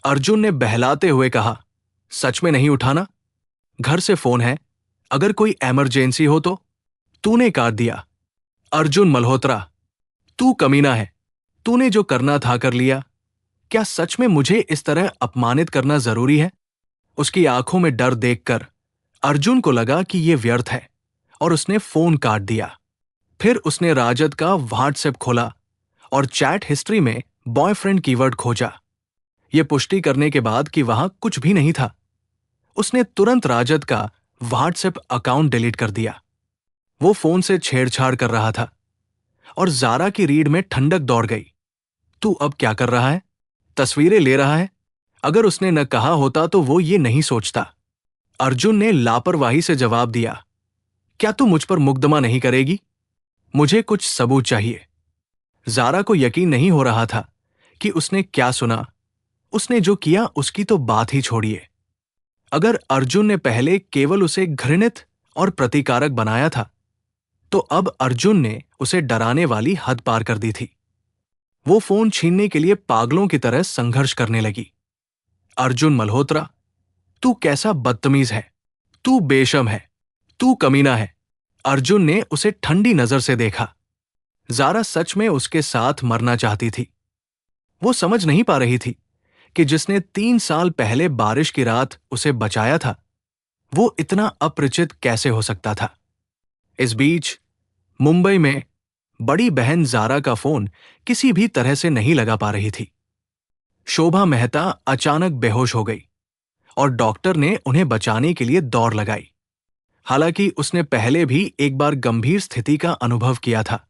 अर्जुन ने बहलाते हुए कहा, सच में नहीं उठाना? घर से फोन है, अगर कोई इमरजेंसी हो तो? तूने काट दिया। अर्जुन मल्होत्रा, तू कमीना है। तूने जो करना था कर लिया। क्या सच में मुझे इस तरह अपमानित करना जरूरी है? उसकी आंखों में डर देखकर अर्जुन को लगा कि यह व्यर्थ है और उसने फोन काट दिया। फिर उसने राजत का व्हाट्सएप खोला और चैट हिस्ट्री में बॉयफ्रेंड कीवर्ड खोजा। यह पुष्टि करने के बाद कि वहां कुछ भी नहीं था, उसने तुरंत राजत का व्हाट्सएप अकाउंट डिलीट कर दिया। वो फोन से छेड़छाड़ कर रहा था और जारा की रीढ़ में ठंडक दौड़ गई। तू अब क्या कर रहा है? तस्वीरें ले रहा है? अगर उसने न कहा होता तो वो ये नहीं सोचता। अर्जुन ने लापरवाही से जवाब दिया, क्या तू मुझ पर मुकदमा नहीं करेगी? मुझे कुछ सबूत चाहिए। जारा को यकीन नहीं हो रहा था कि उसने क्या सुना। उसने जो किया उसकी तो बात ही छोड़िए। अगर अर्जुन ने पहले केवल उसे घृणित और प्रतिकारक बनाया था, तो अब अर्जुन ने उसे डराने वाली हद पार कर दी थी। वो फोन छीनने के लिए पागलों की तरह संघर्ष करने लगी। अर्जुन मल्होत्रा, तू कैसा बदतमीज है, तू बेशर्म है, तू कमीना है। अर्जुन ने उसे ठंडी नजर से देखा। ज़ारा सच में उसके साथ मरना चाहती थी। वो समझ नहीं पा रही थी कि जिसने 3 साल पहले बारिश की रात उसे बचाया था, वो इतना अपरिचित कैसे हो सकता था। इस बीच मुंबई में बड़ी बहन ज़ारा का फोन किसी भी तरह से नहीं लगा पा रही थी। शोभा मेहता अचानक बेहोश हो गई और डॉक्टर ने उन्हें बचाने के लिए दौड़ लगाई। हालांकि उसने पहले भी एक बार गंभीर स्थिति का अनुभव किया था।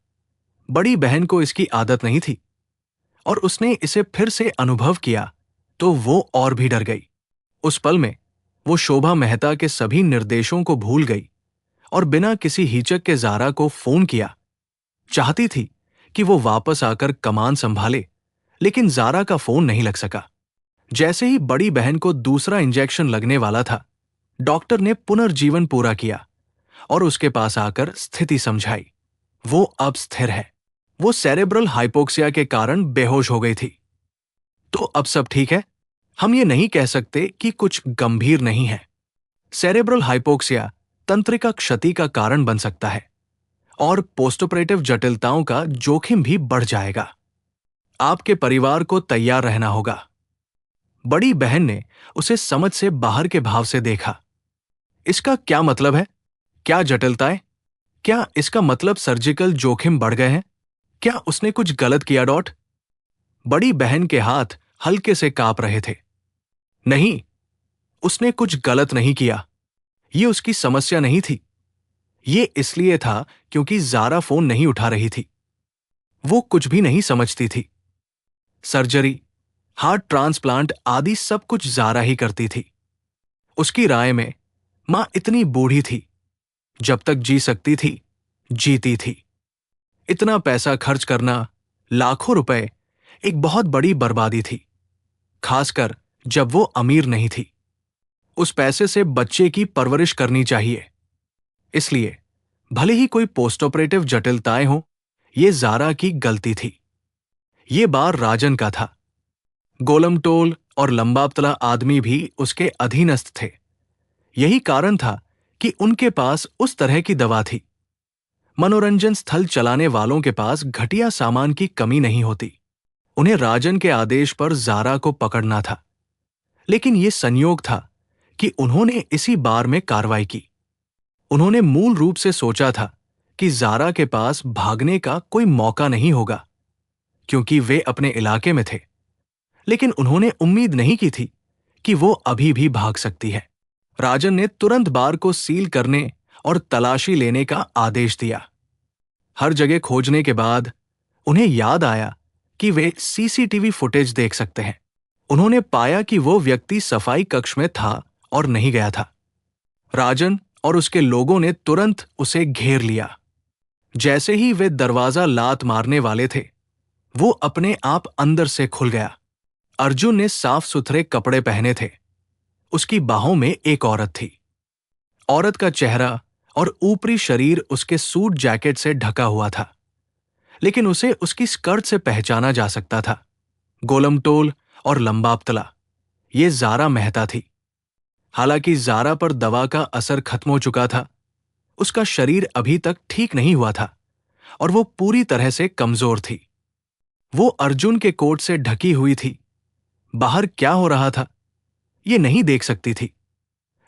बड़ी बहन को इसकी आदत नहीं थी और उसने इसे फिर से अनुभव किया तो वो और भी डर गई। उस पल में वो शोभा मेहता के सभी निर्देशों को भूल गई और बिना किसी हिचक के ज़ारा को फोन किया। चाहती थी कि वो वापस आकर कमान संभाले, लेकिन ज़ारा का फोन नहीं लग सका। जैसे ही बड़ी बहन को दूसरा इंजेक्शन लगने वाला था, डॉक्टर ने पुनर्जीवन पूरा किया और उसके पास आकर स्थिति समझाई। वो अब स्थिर है। वो सेरेब्रल हाइपोक्सिया के कारण बेहोश हो गई थी। तो अब सब ठीक है। हम ये नहीं कह सकते कि कुछ गंभीर नहीं है। सेरेब्रल हाइपोक्सिया तंत्रिका क्षति का कारण बन सकता है और पोस्ट ऑपरेटिव जटिलताओं का जोखिम भी बढ़ जाएगा। आपके परिवार को तैयार रहना होगा। बड़ी बहन ने उसे समझ से बाहर के भाव से देखा। इसका क्या मतलब है? क्या जटिलताएं? क्या इसका मतलब सर्जिकल जोखिम बढ़ गए हैं? क्या उसने कुछ गलत किया डॉट? बड़ी बहन के हाथ हल्के से कांप रहे थे। नहीं, उसने कुछ गलत नहीं किया। ये उसकी समस्या नहीं थी। ये इसलिए था क्योंकि ज़ारा फोन नहीं उठा रही थी। वो कुछ भी नहीं समझती थी। सर्जरी, हार्ट ट्रांसप्लांट आदि सब कुछ ज़ारा ही करती थी। उसकी राय में मां इतनी बूढ़ी थी, जब तक जी सकती थी जीती थी। इतना पैसा खर्च करना, लाखों रुपए, एक बहुत बड़ी बर्बादी थी, खासकर जब वो अमीर नहीं थी। उस पैसे से बच्चे की परवरिश करनी चाहिए। इसलिए भले ही कोई पोस्ट ऑपरेटिव जटिलताएं हो, ये ज़ारा की गलती थी। ये बार राजन का था। गोलमटोल और लंबापतला आदमी भी उसके अधीनस्थ थे। यही कारण था कि उनके पास उस तरह की दवा थी। मनोरंजन स्थल चलाने वालों के पास घटिया सामान की कमी नहीं होती। उन्हें राजन के आदेश पर ज़ारा को पकड़ना था, लेकिन यह संयोग था कि उन्होंने इसी बार में कार्रवाई की। उन्होंने मूल रूप से सोचा था कि ज़ारा के पास भागने का कोई मौका नहीं होगा, क्योंकि वे अपने इलाके में थे। लेकिन उन्होंने उम्मीद नहीं की थी कि वो अभी भी भाग सकती है। राजन ने तुरंत बार को सील करने और तलाशी लेने का आदेश दिया। हर जगह खोजने के बाद उन्हें याद आया कि वे सीसीटीवी फुटेज देख सकते हैं। उन्होंने पाया कि वो व्यक्ति सफाई कक्ष में था और नहीं गया था। राजन और उसके लोगों ने तुरंत उसे घेर लिया। जैसे ही वे दरवाजा लात मारने वाले थे, वो अपने आप अंदर से खुल गया। अर्जुन ने साफ सुथरे कपड़े पहने थे। उसकी बाहों में एक औरत थी। औरत का चेहरा और ऊपरी शरीर उसके सूट जैकेट से ढका हुआ था, लेकिन उसे उसकी स्कर्ट से पहचाना जा सकता था। गोलमटोल और लंबापतला, ये ज़ारा मेहता थी। हालांकि ज़ारा पर दवा का असर खत्म हो चुका था, उसका शरीर अभी तक ठीक नहीं हुआ था और वो पूरी तरह से कमजोर थी। वो अर्जुन के कोट से ढकी हुई थी। बाहर क्या हो रहा था ये नहीं देख सकती थी,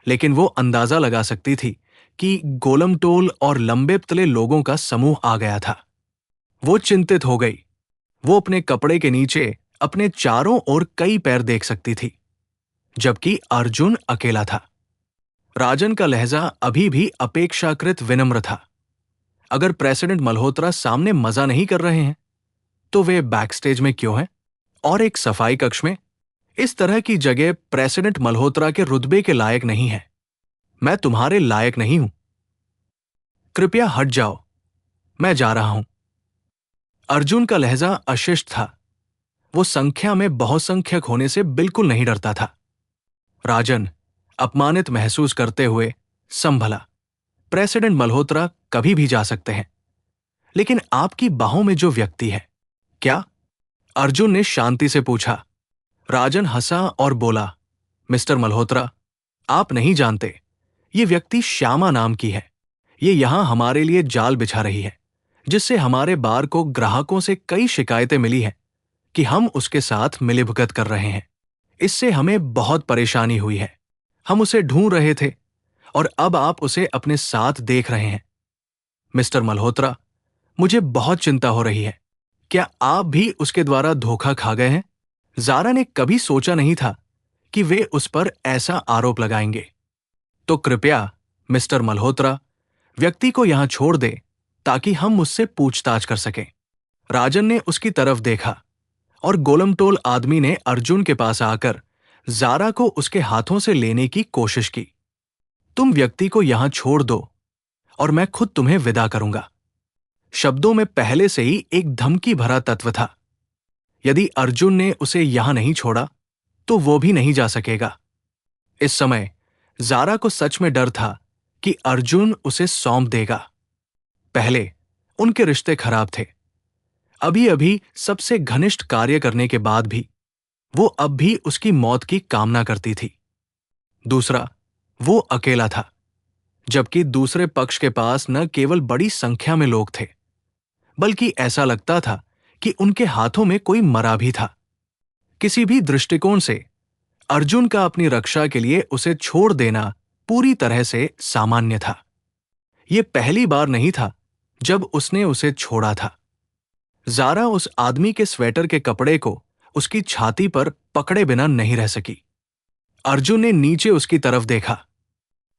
लेकिन वो अंदाजा लगा सकती थी कि गोलमटोल और लंबे-पतले लोगों का समूह आ गया था। वो चिंतित हो गई। वो अपने कपड़े के नीचे अपने चारों ओर कई पैर देख सकती थी, जबकि अर्जुन अकेला था। राजन का लहजा अभी भी अपेक्षाकृत विनम्र था। अगर प्रेसिडेंट मल्होत्रा सामने मजा नहीं कर रहे हैं, तो वे बैकस्टेज में क्यों हैं? और एक सफाई कक्ष में? इस तरह की जगह प्रेसिडेंट मल्होत्रा के रुतबे के लायक नहीं है। मैं तुम्हारे लायक नहीं हूं। कृपया हट जाओ, मैं जा रहा हूं। अर्जुन का लहजा अशिष्ट था। वो संख्या में बहुसंख्यक होने से बिल्कुल नहीं डरता था। राजन अपमानित महसूस करते हुए संभला। प्रेसिडेंट मल्होत्रा कभी भी जा सकते हैं, लेकिन आपकी बाहों में जो व्यक्ति है, क्या? अर्जुन ने शांति से पूछा। राजन हंसा और बोला, मिस्टर मल्होत्रा, आप नहीं जानते, ये व्यक्ति श्यामा नाम की है। ये यहां हमारे लिए जाल बिछा रही है, जिससे हमारे बार को ग्राहकों से कई शिकायतें मिली हैं कि हम उसके साथ मिलीभगत कर रहे हैं। इससे हमें बहुत परेशानी हुई है। हम उसे ढूंढ रहे थे और अब आप उसे अपने साथ देख रहे हैं। मिस्टर मल्होत्रा, मुझे बहुत चिंता हो रही है। क्या आप भी उसके द्वारा धोखा खा गए हैं? ज़ारा ने कभी सोचा नहीं था कि वे उस पर ऐसा आरोप लगाएंगे। तो कृपया मिस्टर मल्होत्रा, व्यक्ति को यहां छोड़ दे ताकि हम उससे पूछताछ कर सकें। राजन ने उसकी तरफ देखा और गोलमटोल आदमी ने अर्जुन के पास आकर ज़ारा को उसके हाथों से लेने की कोशिश की। तुम व्यक्ति को यहां छोड़ दो और मैं खुद तुम्हें विदा करूंगा। शब्दों में पहले से ही एक धमकी भरा तत्व था। यदि अर्जुन ने उसे यहां नहीं छोड़ा तो वो भी नहीं जा सकेगा। इस समय ज़ारा को सच में डर था कि अर्जुन उसे सौंप देगा। पहले उनके रिश्ते खराब थे। अभी अभी सबसे घनिष्ठ कार्य करने के बाद भी वो अब भी उसकी मौत की कामना करती थी। दूसरा, वो अकेला था, जबकि दूसरे पक्ष के पास न केवल बड़ी संख्या में लोग थे, बल्कि ऐसा लगता था कि उनके हाथों में कोई मरा भी था। किसी भी दृष्टिकोण से अर्जुन का अपनी रक्षा के लिए उसे छोड़ देना पूरी तरह से सामान्य था। यह पहली बार नहीं था जब उसने उसे छोड़ा था। ज़ारा उस आदमी के स्वेटर के कपड़े को उसकी छाती पर पकड़े बिना नहीं रह सकी। अर्जुन ने नीचे उसकी तरफ देखा।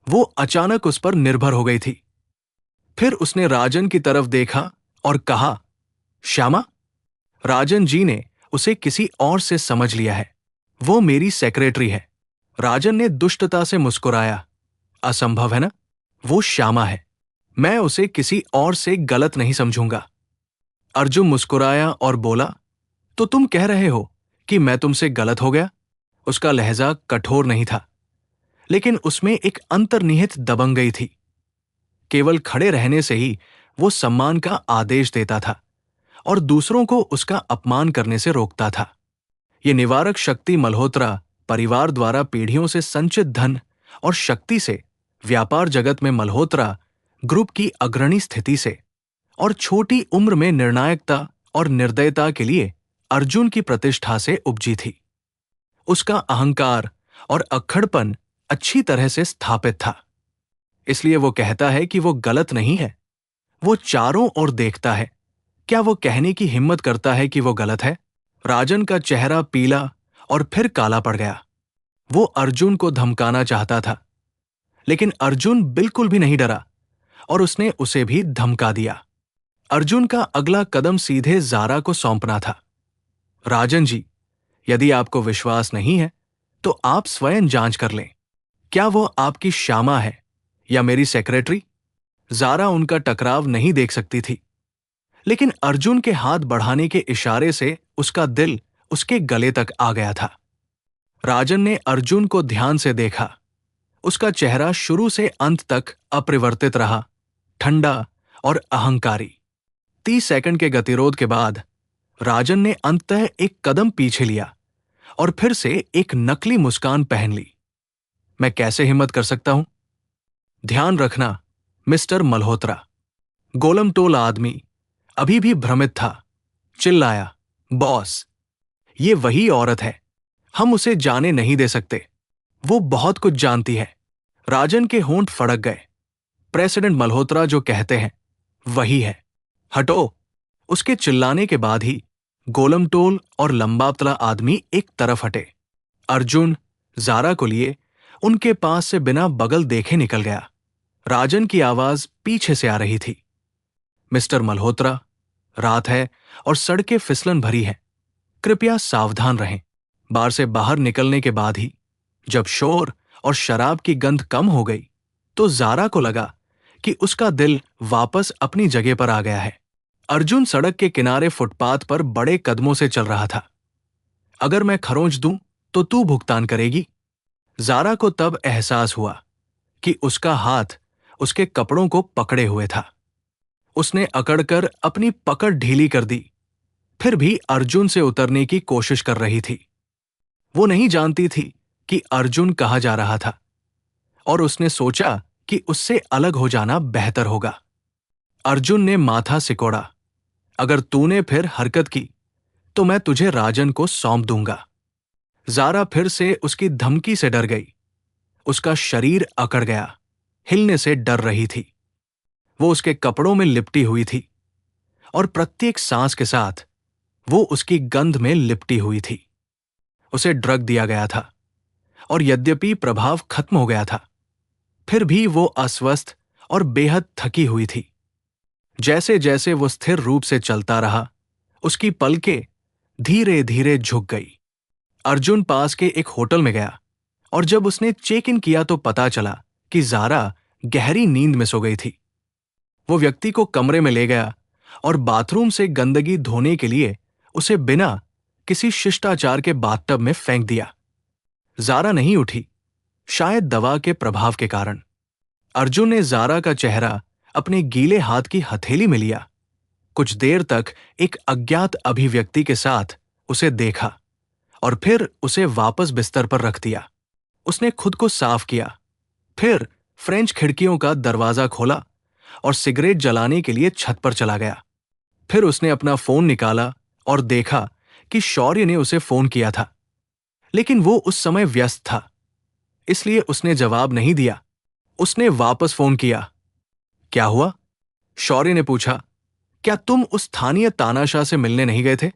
वो अचानक उस पर निर्भर हो गई थी। फिर उसने राजन की तरफ देखा और कहा, श्यामा? राजन जी ने उसे किसी और से समझ लिया है। वो मेरी सेक्रेटरी है। राजन ने दुष्टता से मुस्कुराया। असंभव है ना? वो श्यामा है। मैं उसे किसी और से गलत नहीं समझूंगा। अर्जुन मुस्कुराया और बोला, तो तुम कह रहे हो कि मैं तुमसे गलत हो गया? उसका लहजा कठोर नहीं था, लेकिन उसमें एक अंतर्निहित दबंगई थी। केवल खड़े रहने से ही वो सम्मान का आदेश देता था और दूसरों को उसका अपमान करने से रोकता था। ये निवारक शक्ति मल्होत्रा परिवार द्वारा पीढ़ियों से संचित धन और शक्ति से, व्यापार जगत में मल्होत्रा ग्रुप की अग्रणी स्थिति से और छोटी उम्र में निर्णायकता और निर्दयता के लिए अर्जुन की प्रतिष्ठा से उपजी थी। उसका अहंकार और अक्खड़पन अच्छी तरह से स्थापित था। इसलिए वो कहता है कि वो गलत नहीं है। वो चारों ओर देखता है। क्या वो कहने की हिम्मत करता है कि वो गलत है? राजन का चेहरा पीला और फिर काला पड़ गया। वो अर्जुन को धमकाना चाहता था, लेकिन अर्जुन बिल्कुल भी नहीं डरा और उसने उसे भी धमका दिया। अर्जुन का अगला कदम सीधे ज़ारा को सौंपना था। राजन जी, यदि आपको विश्वास नहीं है तो आप स्वयं जांच कर लें। क्या वो आपकी श्यामा है या मेरी सेक्रेटरी? ज़ारा उनका टकराव नहीं देख सकती थी, लेकिन अर्जुन के हाथ बढ़ाने के इशारे से उसका दिल उसके गले तक आ गया था। राजन ने अर्जुन को ध्यान से देखा। उसका चेहरा शुरू से अंत तक अपरिवर्तित रहा, ठंडा और अहंकारी। 30 सेकंड के गतिरोध के बाद राजन ने अंततः एक कदम पीछे लिया और फिर से एक नकली मुस्कान पहन ली। मैं कैसे हिम्मत कर सकता हूं? ध्यान रखना मिस्टर मल्होत्रा। गोलमटोल आदमी अभी भी भ्रमित था। चिल्लाया, बॉस, ये वही औरत है। हम उसे जाने नहीं दे सकते। वो बहुत कुछ जानती है। राजन के होंठ फड़क गए। प्रेसिडेंट मल्होत्रा जो कहते हैं वही है। हटो! उसके चिल्लाने के बाद ही गोलमटोल और लंबापतला आदमी एक तरफ हटे। अर्जुन ज़ारा को लिए उनके पास से बिना बगल देखे निकल गया। राजन की आवाज पीछे से आ रही थी, मिस्टर मल्होत्रा, रात है और सड़कें फिसलन भरी हैं। कृपया सावधान रहें। बार से बाहर निकलने के बाद ही जब शोर और शराब की गंध कम हो गई तो ज़ारा को लगा कि उसका दिल वापस अपनी जगह पर आ गया है। अर्जुन सड़क के किनारे फुटपाथ पर बड़े कदमों से चल रहा था। अगर मैं खरोंच दूं तो तू भुगतान करेगी? ज़ारा को तब एहसास हुआ कि उसका हाथ उसके कपड़ों को पकड़े हुए था। उसने अकड़कर अपनी पकड़ ढीली कर दी, फिर भी अर्जुन से उतरने की कोशिश कर रही थी। वो नहीं जानती थी कि अर्जुन कहाँ जा रहा था, और उसने सोचा कि उससे अलग हो जाना बेहतर होगा। अर्जुन ने माथा सिकोड़ा, अगर तूने फिर हरकत की तो मैं तुझे राजन को सौंप दूंगा। ज़ारा फिर से उसकी धमकी से डर गई। उसका शरीर अकड़ गया, हिलने से डर रही थी। वो उसके कपड़ों में लिपटी हुई थी और प्रत्येक सांस के साथ वो उसकी गंध में लिपटी हुई थी। उसे ड्रग दिया गया था और यद्यपि प्रभाव खत्म हो गया था, फिर भी वो अस्वस्थ और बेहद थकी हुई थी। जैसे जैसे वो स्थिर रूप से चलता रहा, उसकी पलकें धीरे धीरे झुक गई। अर्जुन पास के एक होटल में गया और जब उसने चेक इन किया तो पता चला कि ज़ारा गहरी नींद में सो गई थी। वो व्यक्ति को कमरे में ले गया और बाथरूम से गंदगी धोने के लिए उसे बिना किसी शिष्टाचार के बाथटब में फेंक दिया। ज़ारा नहीं उठी, शायद दवा के प्रभाव के कारण। अर्जुन ने ज़ारा का चेहरा अपने गीले हाथ की हथेली में लिया। कुछ देर तक एक अज्ञात अभिव्यक्ति के साथ उसे देखा और फिर उसे वापस बिस्तर पर रख दिया। उसने खुद को साफ किया, फिर फ्रेंच खिड़कियों का दरवाजा खोला और सिगरेट जलाने के लिए छत पर चला गया। फिर उसने अपना फोन निकाला और देखा कि शौर्य ने उसे फोन किया था, लेकिन वो उस समय व्यस्त था, इसलिए उसने जवाब नहीं दिया। उसने वापस फोन किया। क्या हुआ? शौर्य ने पूछा। क्या तुम उस स्थानीय तानाशाह से मिलने नहीं गए थे?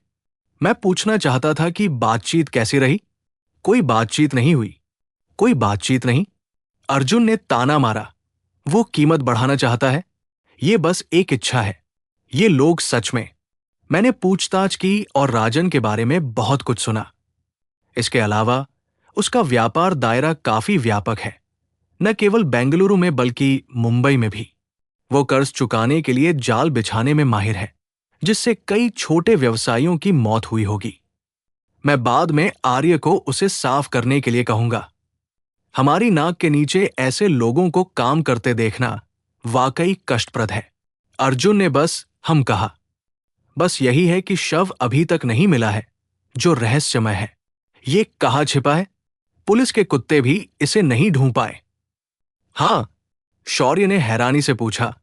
मैं पूछना चाहता था कि बातचीत कैसी रही। कोई बातचीत नहीं हुई। कोई बातचीत नहीं? अर्जुन ने ताना मारा। वो कीमत बढ़ाना चाहता है। ये बस एक इच्छा है। ये लोग सच में। मैंने पूछताछ की और राजन के बारे में बहुत कुछ सुना। इसके अलावा उसका व्यापार दायरा काफी व्यापक है, न केवल बेंगलुरु में बल्कि मुंबई में भी। वो कर्ज चुकाने के लिए जाल बिछाने में माहिर है, जिससे कई छोटे व्यवसायियों की मौत हुई होगी। मैं बाद में आर्य को उसे साफ करने के लिए कहूंगा। हमारी नाक के नीचे ऐसे लोगों को काम करते देखना वाकई कष्टप्रद है। अर्जुन ने बस हम कहा। बस यही है कि शव अभी तक नहीं मिला है, जो रहस्यमय है। ये कहाँ छिपा है? पुलिस के कुत्ते भी इसे नहीं ढूंढ पाए। हाँ, शौर्य ने हैरानी से पूछा।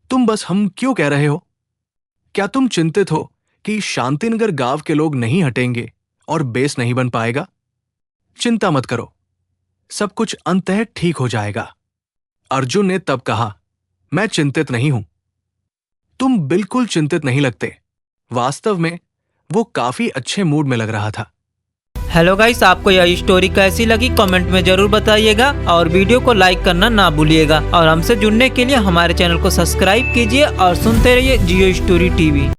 तुम बस हम क्यों कह रहे हो? क्या तुम चिंतित हो कि शांतिनगर गांव के लोग नहीं हटेंगे और बेस नहीं बन पाएगा? चिंता मत करो, सब कुछ अंततः ठीक हो जाएगा। अर्जुन ने तब कहा, मैं चिंतित नहीं हूं। तुम बिल्कुल चिंतित नहीं लगते। वास्तव में वो काफी अच्छे मूड में लग रहा था। हेलो गाइस, आपको यह स्टोरी कैसी लगी कमेंट में जरूर बताइएगा और वीडियो को लाइक करना ना भूलिएगा और हमसे जुड़ने के लिए हमारे चैनल को सब्सक्राइब कीजिए और सुनते रहिए जियो स्टोरी टीवी।